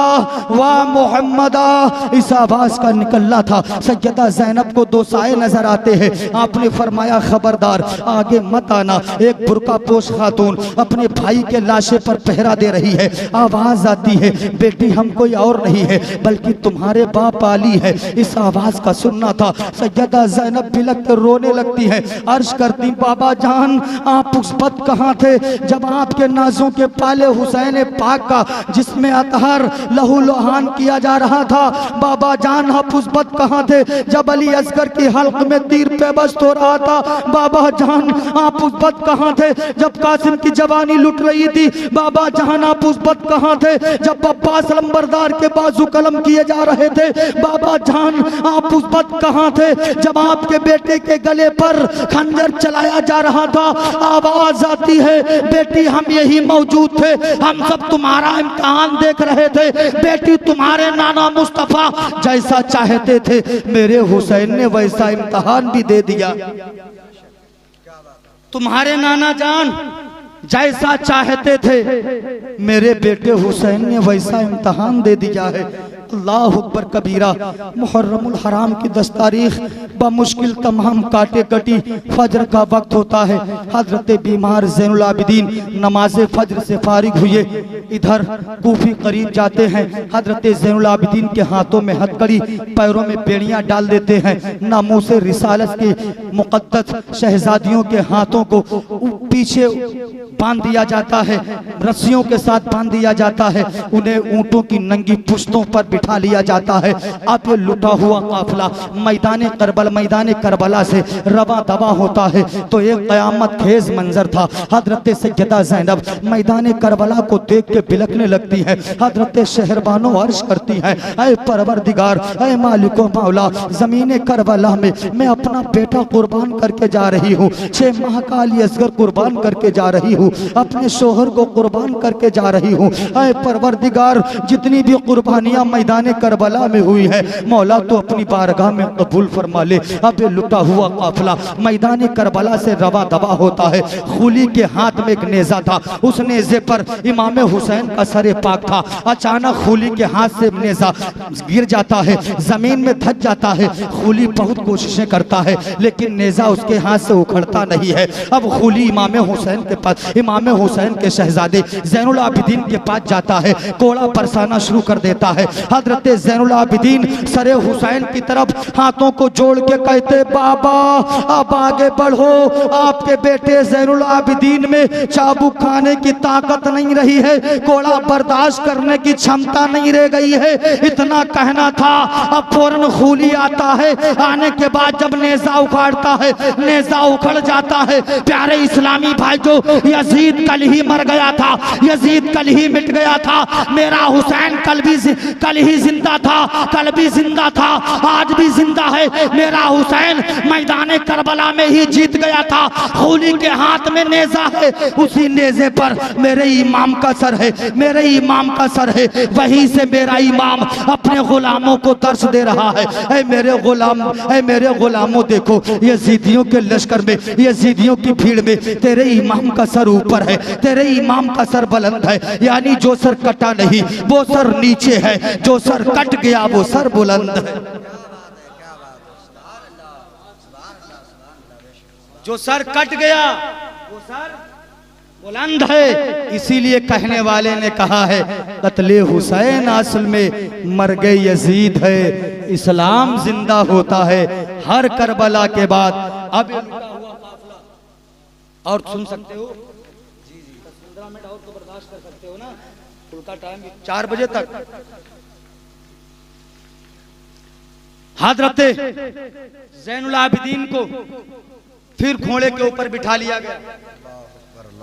वाह मोहम्मदा। इस आवाज का निकलना था। सैयदा ज़ैनब को दो साए नजर आते हैं। आपने फरमाया खबरदार आगे मत आना। एक बुर्का पोश खातून अपने भाई के लाशे पर पहरा दे रही है। आवाज आती है, बेटी हम कोई और नहीं है बल्कि तुम्हारे बाप अली है। इस आवाज का सुनना था। सैयदा ज़ैनब बिलक कर रोने लगती है, अर्ज करती, बाबा जान आप उस वक्त कहाँ थे जब आपके नाजों के पाले हुसैन पाक का जिसमें अतहर लहू लोहान किया जा रहा था। बाबा जान आप उस वक्त कहाँ थे जब अली असगर की हल्क में तीर पेबस्त हो रहा था। बाबा जान आप उस वक्त कहाँ थे जब कासिम की जवानी लुट रही थी। बाबा जान आप उस वक्त कहाँ थे जब अब्बास लंबरदार के बाजू कलम किए जा रहे थे। बाबा जान आप उस वक्त कहाँ थे जब आपके बेटे के गले पर खंजर चलाया जा रहा था। आवाज आती है, बेटी हम यही मौजूद थे, हम सब तुम्हारा इम्तिहान देख रहे थे। बेटी तुम्हारे नाना मुस्तफा जैसा चाहते थे मेरे हुसैन ने वैसा इम्तिहान भी दे दिया। तुम्हारे नाना जान जैसा चाहते थे मेरे बेटे हुसैन ने वैसा इम्तिहान दे दिया है। अल्लाह अकबर कबीरा। मुहर्रमुल हराम की 10 तारीख बमुश्किल तमाम काटे कटी फजर का वक्त होता है। हजरत बीमार ज़ैनुल आबिदीन नमाज फजर से फारिग हुए इधर कूफी करीब जाते हैं। हजरत ज़ैनुल आबिदीन के हाथों में हथकड़ी, पैरों में बेड़ियां डाल देते हैं। नामूस रिसालत के मुक़द्दस शहजादियों के हाथों को पीछे बांध दिया जाता है, रस्सियों के साथ बांध दिया जाता है। उन्हें ऊंटों की नंगी पुश्तों पर बिठा लिया जाता है। अब ये लुटा हुआ काफिला मैदान करबला से रवा दवा होता है। तो एक क़यामत खेज मंजर था। हजरत सैयदा ज़ैनब मैदान करबला को देख के बिलकने लगती है। हजरत शहरबानो अर्श करती है, ऐ परवरदिगार, ऐ मालिको मौला, ज़मीन करबला में मैं अपना बेटा कुर्बान करके जा रही हूँ। 6 माह का अली असगर कुर्बान करके जा रही हूँ, अपने शोहर को कुर्बान करके जा रही हूँ। ऐ परवरदिगार, जितनी भी कुर्बानियां मैदान करबला में हुई है मौला तो अपनी बारगाह में कबूल फरमा ले। अब ये लुटा हुआ काफिला मैदान करबला से रवा दवा होता है। खूली के हाथ में एक नेजा था, उस नेजे पर इमाम हुसैन का सरे पाक था। अचानक खूली के हाथ से नेजा गिर जाता है, जमीन में धंस जाता है। खूली बहुत कोशिशें करता है लेकिन नेजा उसके हाथ से उखड़ता नहीं है। अब खूली इमाम हुसैन के पास, इमाम हुसैन के शहजादे ज़ैनुल आबिदीन के पास जाता है, कोड़ा बरसाना शुरू कर देता है। हजरत ज़ैनुल आबिदीन सरे हुसैन की तरफ हाथों को जोड़ के कहते, बाबा अब आगे बढ़ो, आपके बेटे ज़ैनुल आबिदीन में चाबुक खाने की ताकत नहीं रही है, कोड़ा बर्दाश्त करने की क्षमता नहीं रह गई है। इतना कहना था। अब फौरन खूली आता है। आने के बाद जब नेजा उखाड़ता है, नेजा उखड़ जाता है। प्यारे इस्लामी भाई, जो यजीद कल ही मर गया था, यजीद कल ही मिट गया था, मेरा हुसैन कल ही जिंदा था, कल भी जिंदा था, आज भी जिंदा है। मेरा हुसैन मैदान करबला में ही जीत गया था। खूली के हाथ में नेजा है, उसी नेजे पर मेरे इमाम का सर है, मेरे इमाम का सर है। वहीं से मेरा इमाम अपने गुलामों को दर्श दे रहा है। ऐ मेरे गुलाम, ऐ मेरे गुलामों, देखो यजीदियों के लश्कर में, यजीदियों की भीड़ में तेरे इमाम का सर ऊपर है, तेरे इमाम का सर बुलंद है। यानी जो सर कटा नहीं वो सर नीचे है, जो सर कट गया वो सर बुलंद है। जो सर कट गया वो सर बुलंद है। इसीलिए कहने वाले ने कहा है, कत्ले हुसैन असल में मर गए यजीद है, इस्लाम जिंदा होता है हर करबला के बाद। अब और सुन सकते हो जी 10-15 मिनट और तो बर्दाश्त कर सकते हो ना, उनका टाइम 4 बजे तक। हजरत ज़ैनुल आबिदीन को फिर घोड़े के ऊपर बिठा लिया गया।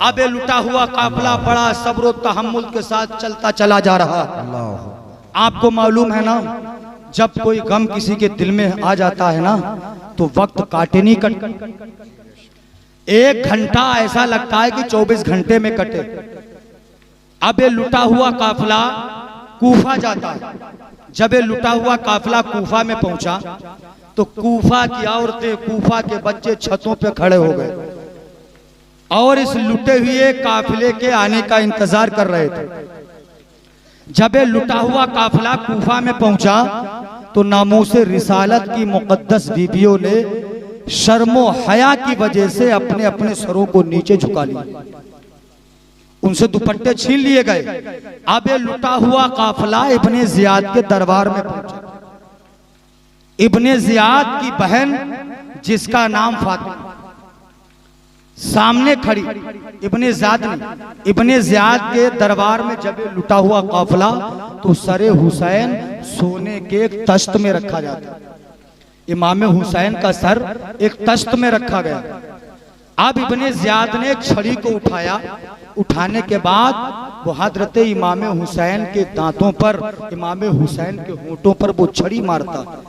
अब ये लुटा हुआ काफिला बड़ा सब्र और तहम्मुल के साथ चलता चला जा रहा। आपको मालूम है ना, जब कोई गम किसी के दिल में आ जाता है ना तो वक्त काटे नहीं कट। 1 घंटा ऐसा लगता है कि 24 घंटे में कटे। अब ये लुटा हुआ काफिला कूफा जाता है। जब ये लुटा हुआ काफिला कूफा में पहुंचा तो कूफा की औरतें, कूफा के बच्चे छतों पे खड़े हो गए और इस लुटे हुए काफिले के आने का इंतजार कर रहे थे। जब ये लुटा हुआ काफिला कूफा में पहुंचा तो नामूसे रिसालत की मुकद्दस बीबियों ने शर्मो हया की वजह से अपने अपने सरों को नीचे झुका लिया, उनसे दुपट्टे छीन लिए गए। अब ये लुटा हुआ काफिला इब्ने जियाद के दरबार में पहुंचा। इब्ने जियाद की बहन जिसका नाम फातिमा सामने खड़ी। इब्ने ज़ियाद के दरबार में जब लुटा हुआ काफिला तो सरे हुसैन सोने के एक तश्त में रखा जाता। इमाम हुसैन का सर एक तश्त में रखा गया। अब इब्ने ज़ियाद ने एक छड़ी को उठाया। उठाने के बाद वो हजरत इमाम हुसैन के दांतों पर, इमाम हुसैन के होंठों पर वो छड़ी मारता।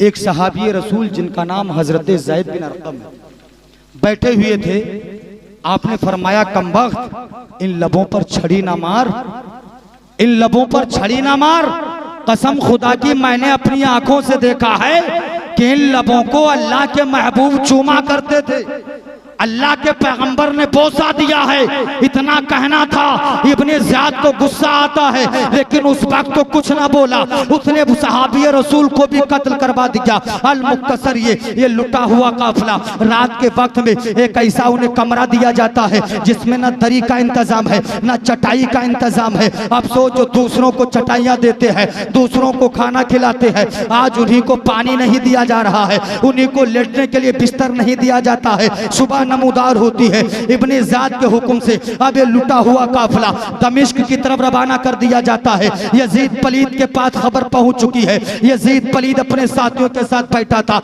एक सहाबी रसूल जिनका नाम हजरत ज़ैद बिन अरक़म बैठे हुए थे। आपने फरमाया, कमबख्त, इन लबों पर छड़ी ना मार, इन लबों पर छड़ी ना मार। कसम खुदा की मैंने अपनी आंखों से देखा है कि इन लबों को अल्लाह के महबूब चूमा करते थे, अल्लाह के पैगंबर ने बोसा दिया है। इतना कहना था। इब्ने ज़ियाद को गुस्सा आता है लेकिन उस वक्त तो कुछ ना बोला। उसने सहाबी रसूल को भी कत्ल करवा दिया। अल मुख्तसर ये लुटा हुआ काफिला रात के वक्त में एक ऐसा उन्हें कमरा दिया जाता है जिसमें न दरी का इंतजाम है न चटाई का इंतजाम है। अब सोचो, दूसरों को चटाइयाँ देते हैं, दूसरों को खाना खिलाते हैं, आज उन्हीं को पानी नहीं दिया जा रहा है, उन्हीं को लेटने के लिए बिस्तर नहीं दिया जाता है। सुबह नमूदार होती है। इब्ने ज़ियाद के हुक्म से अब ये लुटा हुआ काफिला दमिश्क की तरफ रवाना कर दिया जाता है। यजीद पलीद के पास खबर पहुंच चुकी है। यजीद पलीद अपने साथियों के साथ बैठा था।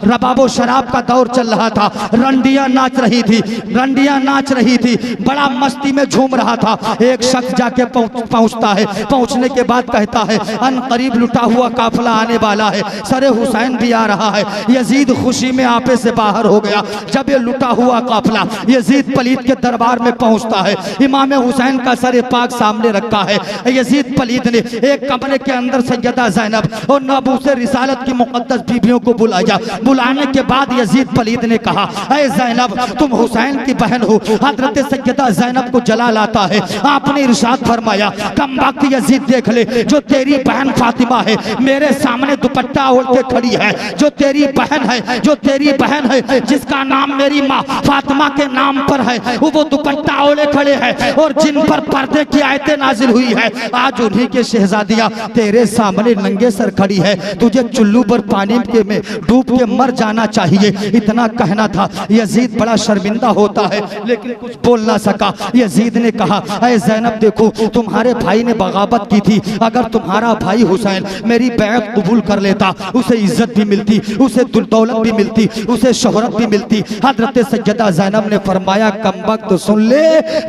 रबाबो शराब का दौर चल रहा था। रंडियां नाच रही थी, रंडियां नाच रही थी, बड़ा मस्ती में झूम रहा था। एक शख्स जाके पहुंचता है। पहुंचने के बाद कहता है, अन करीब लुटा हुआ काफिला आने वाला है, सरे हुसैन भी आ रहा है। यजीद खुशी में आपे से बाहर हो गया। जब ये लुटा हुआ काफिला यजीद पलीद के दरबार में पहुंचता है, इमाम हुसैन का सर पाक सामने रखा है। यजीद पलीद ने एक कमरे के अंदर सैयदा ज़ैनब और नाबूसे रिसालत की मुकद्दस बीबियों को बुलाया। बुलाने के बाद यजीद पलीद ने कहा, ऐ ज़ैनब, तुम हुसैन की बहन हो। हजरत सैयदा ज़ैनब को जलाल आता है। आपने इरशाद फरमाया, कम वक्त यजीद देख ले, जो तेरी बहन फातिमा है मेरे सामने दुपट्टा ओढ़ के खड़ी है, जो तेरी बहन है, जो तेरी बहन है, जिसका नाम मेरी माँ फातिमा के नाम पर है, वो दुपट्टा ओढ़े खड़े हैं और जिन पर पर्दे की आयतें नाजिल हुई है, आज उन्हीं के शहजादियां तेरे सामने नंगे सर खड़ी है। तुझे चुल्लू पर पानी के में डूब के मर जाना चाहिए। इतना कहना था। यजीद बड़ा शर्मिंदा होता है लेकिन कुछ बोल ना सका। यजीद ने कहा, ऐ ज़ैनब, देखो तुम्हारे भाई ने बगावत की थी। अगर तुम्हारा भाई हुसैन मेरी बैत कबूल कर लेता, उसे इज्जत भी मिलती, उसे दौलत भी मिलती, उसे शोहरत भी मिलती। हजरत सैयदा ज़ैनब ने फरमाया, कमबख्त सुन ले,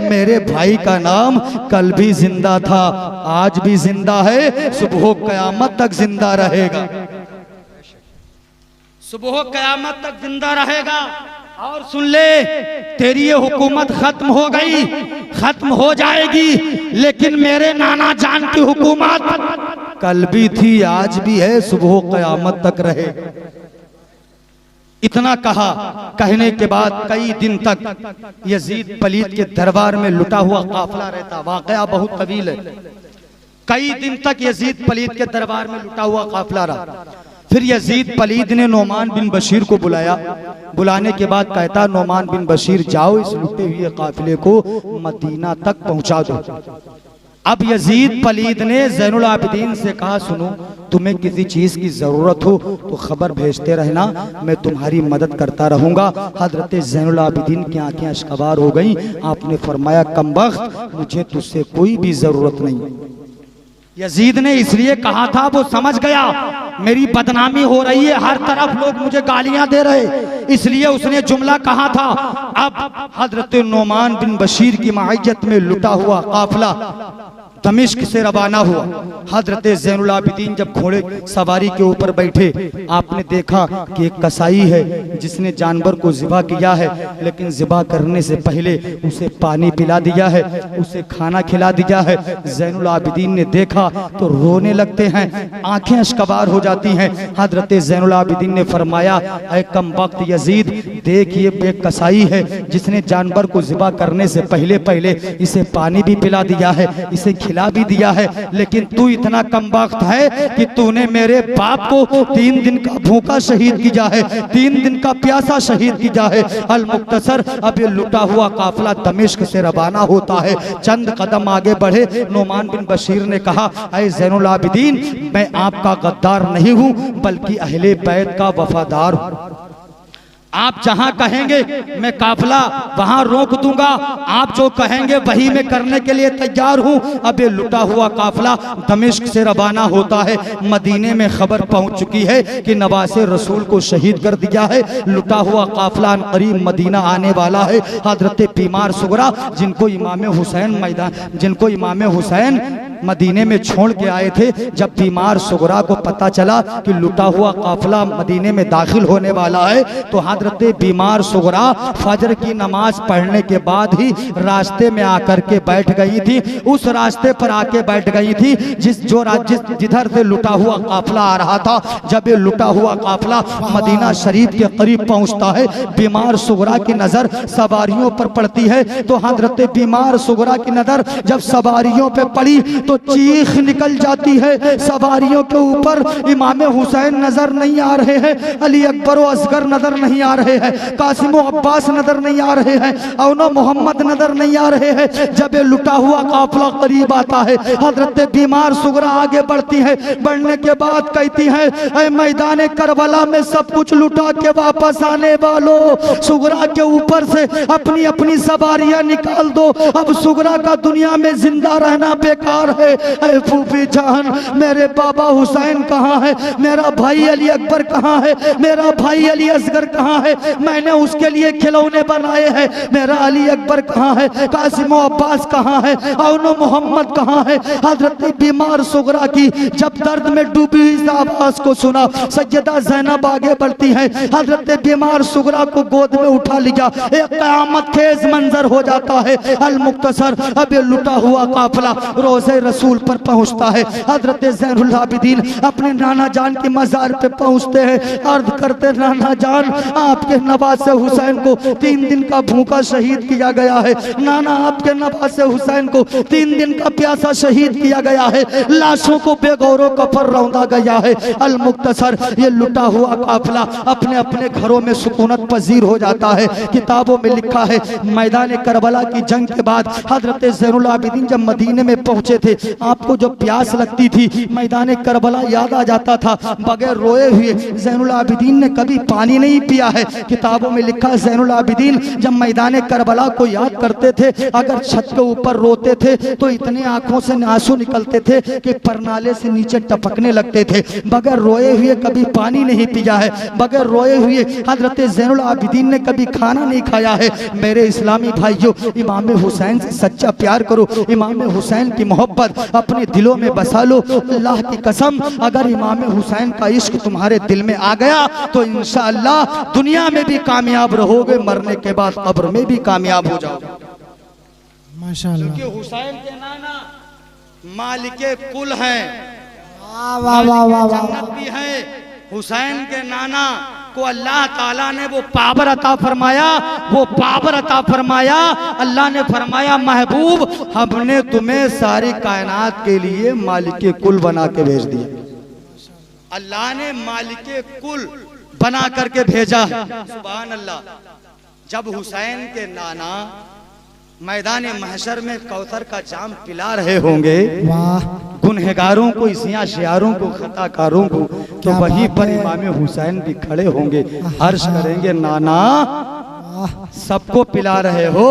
मेरे भाई का नाम कल भी जिंदा था, आज भी जिंदा है, सुबह क़यामत तक जिंदा रहेगा, सुबह क़यामत तक जिंदा रहेगा। और सुन ले, तेरी ये हुकूमत खत्म हो गई, खत्म हो जाएगी, लेकिन मेरे नाना जान की हुकूमत कल भी थी, आज भी है, सुबह क़यामत तक रहे। इतना कहा। कहने के बाद कई दिन तक यजीद पलीद के दरबार में लुटा हुआ काफिला रहता। वाकया बहुत तवील है। कई दिन तक यजीद पलीद के दरबार में लुटा हुआ काफिला रहा। फिर यजीद पलीद ने नोमान बिन बशीर को बुलाया। बुलाने के बाद कहता, नोमान बिन बशीर, जाओ इस लुटे हुए काफिले को मदीना तक पहुंचा दो। अब यजीद पलीद ने ज़ैनुल आबिदीन से कहा, सुनो, तुम्हें किसी चीज की जरूरत हो तो खबर भेजते रहना, मैं तुम्हारी मदद करता रहूंगा। हजरत ज़ैनुल आबिदीन की आंखें अश्कबार हो गईं। आपने फरमाया, कमबख्त, मुझे तुझसे कोई भी जरूरत नहीं। यजीद ने इसलिए कहा था, वो समझ गया मेरी बदनामी हो रही है, हर तरफ लोग मुझे गालियां दे रहे। इसलिए उसने जुमला कहा था। अब हजरत नोमान बिन बशीर की माइयत में लुटा हुआ काफिला दमिश्क से रवाना हुआ। हजरत ज़ैनुल आबिदीन जब घोड़े सवारी के ऊपर बैठे, आपने देखा कि एक कसाई है जिसने जानवर को ज़िबा किया है, लेकिन ज़िबा करने से पहले उसे पानी पिला दिया है, उसे खाना खिला दिया है। ज़ैनुल आबिदीन ने देखा तो रोने लगते हैं, आंखें अश्कबार हो जाती हैं। हजरत ज़ैनुल आबिदीन ने फरमाया, ऐ कमबख्त यजीद, देख ये एक कसाई है जिसने जानवर को ज़िबा करने से पहले पहले इसे पानी भी पिला दिया है, इसे खिला भी दिया है, लेकिन तू इतना कमबख्त है कि तूने मेरे बाप को 3 दिन का भूखा शहीद किया है, 3 दिन का प्यासा शहीद किया है। अल मुख्तसर, अब ये लुटा हुआ काफिला दमिश्क से रवाना होता है। चंद कदम आगे बढ़े, नोमान बिन बशीर ने कहा, ऐ ज़ैनुल आबिदीन, मैं आपका गद्दार नहीं हूं बल्कि अहले बैत का वफादार हूं। आप जहां कहेंगे मैं काफिला वहां रोक दूंगा, आप जो कहेंगे वही मैं करने के लिए तैयार हूं। अब ये लुटा हुआ काफिला दमिश्क से रवाना होता है। मदीने में खबर पहुंच चुकी है कि नवासे रसूल को शहीद कर दिया है। लुटा हुआ काफिला करीब मदीना आने वाला है। हजरत बीमार सुगरा, जिनको इमाम हुसैन मदीने में छोड़ के आए थे, जब बीमार सुगरा को पता चला कि लुटा हुआ काफिला मदीने में दाखिल होने वाला है, तो हजरत बीमार सुगरा फजर की नमाज पढ़ने के बाद ही रास्ते में आकर के बैठ गई थी। उस रास्ते पर आके बैठ गई थी जिधर से लुटा हुआ काफिला आ रहा था। जब ये लुटा हुआ काफिला मदीना शरीफ के करीब पहुंचता है, बीमार सुगरा की नजर सवारियों पर पड़ती है। तो हजरत बीमार सुगरा की नजर जब सवारियों पे पड़ी तो चीख निकल जाती है। सवारियों के ऊपर इमाम हुसैन नजर नहीं आ रहे हैं, अली अकबर व असगर नजर नहीं आ रहे हैं, कासिम व अब्बास नजर नहीं आ रहे हैं, औनो मोहम्मद नजर नहीं आ रहे हैं। जब ये लुटा हुआ काफिला करीब आता है, हजरत बीमार सुगरा आगे बढ़ती है। बढ़ने के बाद कहती है, ऐ मैदान करबला में सब कुछ लुटा के वापस आने वालों, सुगरा के ऊपर से अपनी अपनी सवारियां निकाल दो। अब सुगरा का दुनिया में जिंदा रहना बेकार है। ऐ फूफी जान, मेरे बाबा हुसैन कहाँ है? मेरा भाई अली अकबर कहाँ है? मेरा भाई अली असगर कहाँ है? मैंने उसके लिए खिलौने बनाए हैं, मेरा अली अकबर कहाँ है? कासिम अब्बास कहाँ है? औनो मोहम्मद कहाँ है? हजरत बीमार सुगरा की जब दर्द में डूबी हुई आवाज को सुना, सैयदा ज़ैनब आगे बढ़ती है। हजरत बीमार सुगरा को गोद में उठा लिया। एक क़यामत खेज मंजर हो जाता है। अल मुख्तसर, अब ये लुटा हुआ काफिला रोज़े रसूल पर पहुंचता है। हजरत ज़ैनुल आबिदीन अपने नाना जान की मज़ार पे पहुंचते हैं, अर्ज करते, नाना जान, आपके नवासे हुसैन को 3 दिन का भूखा शहीद किया गया है। नाना, आपके नवासे हुसैन को 3 दिन का प्यासा शहीद किया गया है। लाशों को बेगौरों कफन रौंदा गया है। अल मुख्तसर, ये लुटा हुआ काफिला अपने अपने घरों में सुकूनत पजीर हो जाता है। किताबों में लिखा है, मैदान करबला की जंग के बाद हजरत ज़ैनुल आबिदीन जब मदीने में पहुंचे थे, आपको जो प्यास लगती थी, मैदान करबला याद आ जाता था। बगैर रोए हुए ज़ैनुल आबिदीन ने कभी पानी नहीं पिया है। किताबों में लिखा, ज़ैनुल आबिदीन जब मैदान करबला को याद करते थे, अगर छत के ऊपर रोते थे तो इतने आंखों से आंसू निकलते थे कि परनाले से नीचे टपकने लगते थे। बगैर रोए हुए कभी पानी नहीं पिया है। बगैर रोए हुए हजरत ज़ैनुल आबिदीन ने कभी खाना नहीं खाया है। मेरे इस्लामी भाइयों, इमाम हुसैन से सच्चा प्यार करो, इमाम हुसैन की मोहब्बत अपने दिलों में बसा लो। अल्लाह की कसम, अगर इमाम हुसैन का इश्क तुम्हारे दिल में आ गया तो इंशाअल्लाह दुनिया में भी कामयाब रहोगे, मरने के बाद कब्र में भी कामयाब हो जाओगे। माशाअल्लाह। क्योंकि हुसैन के नाना मालिके कुल हैं, वाह वाह वाह वाह वाह। जन्नत भी है। हुसैन के नाना को अल्लाह ताला ने वो पावर अता फरमाया, वो पावर अता फरमाया। अल्लाह ने फरमाया, महबूब, हमने तुम्हें सारी कायनात के लिए मालिके कुल बना के भेज दिया। अल्लाह ने मालिके कुल बना करके भेजा। सुभान अल्लाह। जब हुसैन के नाना मैदान महशर में कौसर का जाम पिला रहे होंगे, वाह, गुनहगारों को, इसियां शियारों को, खताकारों को, तो वहीं पर इमाम हुसैन भी खड़े होंगे, अर्ज करेंगे, नाना सबको पिला रहे हो,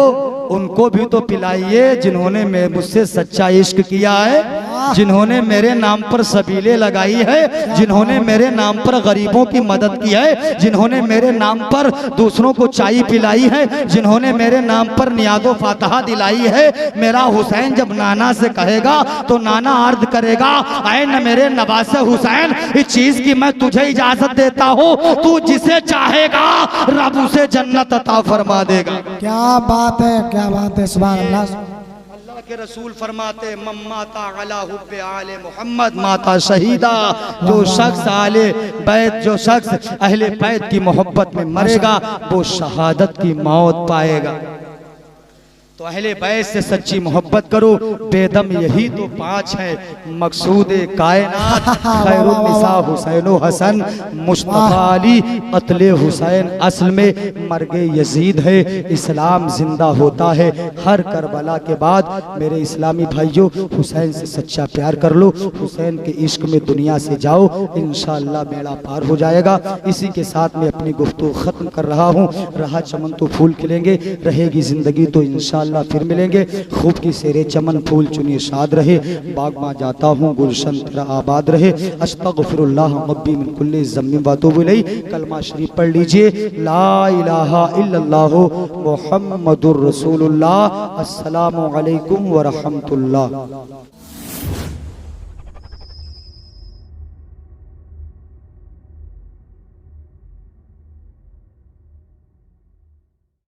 उनको भी तो पिलाइए जिन्होंने मुझसे सच्चा इश्क किया है। जिन्होंने मेरे नाम पर सबीले लगाई है, जिन्होंने मेरे नाम पर गरीबों की मदद की है, जिन्होंने मेरे नाम पर दूसरों को चाय पिलाई है, जिन्होंने मेरे नाम पर नियादो फातहा दिलाई है। मेरा हुसैन जब नाना से कहेगा तो नाना अर्ज करेगा, ऐ न मेरे नवासे हुसैन, इस चीज की मैं तुझे इजाजत देता हूँ, तू जिसे चाहेगा रब उसे जन्नत अता फरमा देगा। क्या बात है, क्या बात है, सुभान अल्लाह। अल्लाह के रसूल फरमाते, मम्माता अला हुब्बे आले मोहम्मद माता शहीदा। जो शख्स आले बैत, जो शख्स अहले बैत की मोहब्बत में मरेगा वो शहादत की मौत पाएगा। तो अहले बैत से सच्ची मोहब्बत करो। बेदम यही तो 5 है मकसूद कायनात, खैरुन निसा हुसैन हसन, मुस्तफा अली कत्ले हुसैन असल में मर्गे यजीद है। इस्लाम जिंदा होता है हर करबला के बाद। मेरे इस्लामी भाइयों, हुसैन से सच्चा प्यार कर लो, हुसैन के इश्क में दुनिया से जाओ, इंशाअल्लाह बेड़ा पार हो जाएगा। इसी के साथ मैं अपनी गुफ्तगू खत्म कर रहा हूँ। रहा चमन तो फूल खिलेंगे, रहेगी जिंदगी तो इंशाअल्लाह फिर मिलेंगे। खूब की सेरे चमन फूल चुनिए शाद रहे, बाग में जाता हूँ गुलशन तेरा आबाद रहे। अस्तगफिरुल्लाह रब्बी मिन कुल्ली ज़म्बिन व अतूबु इलैहि। कलमा शरीफ पढ़ लीजिए, ला इलाहा इल्लल्लाह मुहम्मदुर रसूलुल्लाह। अस्सलामु अलैकुम व रहमतुल्लाह।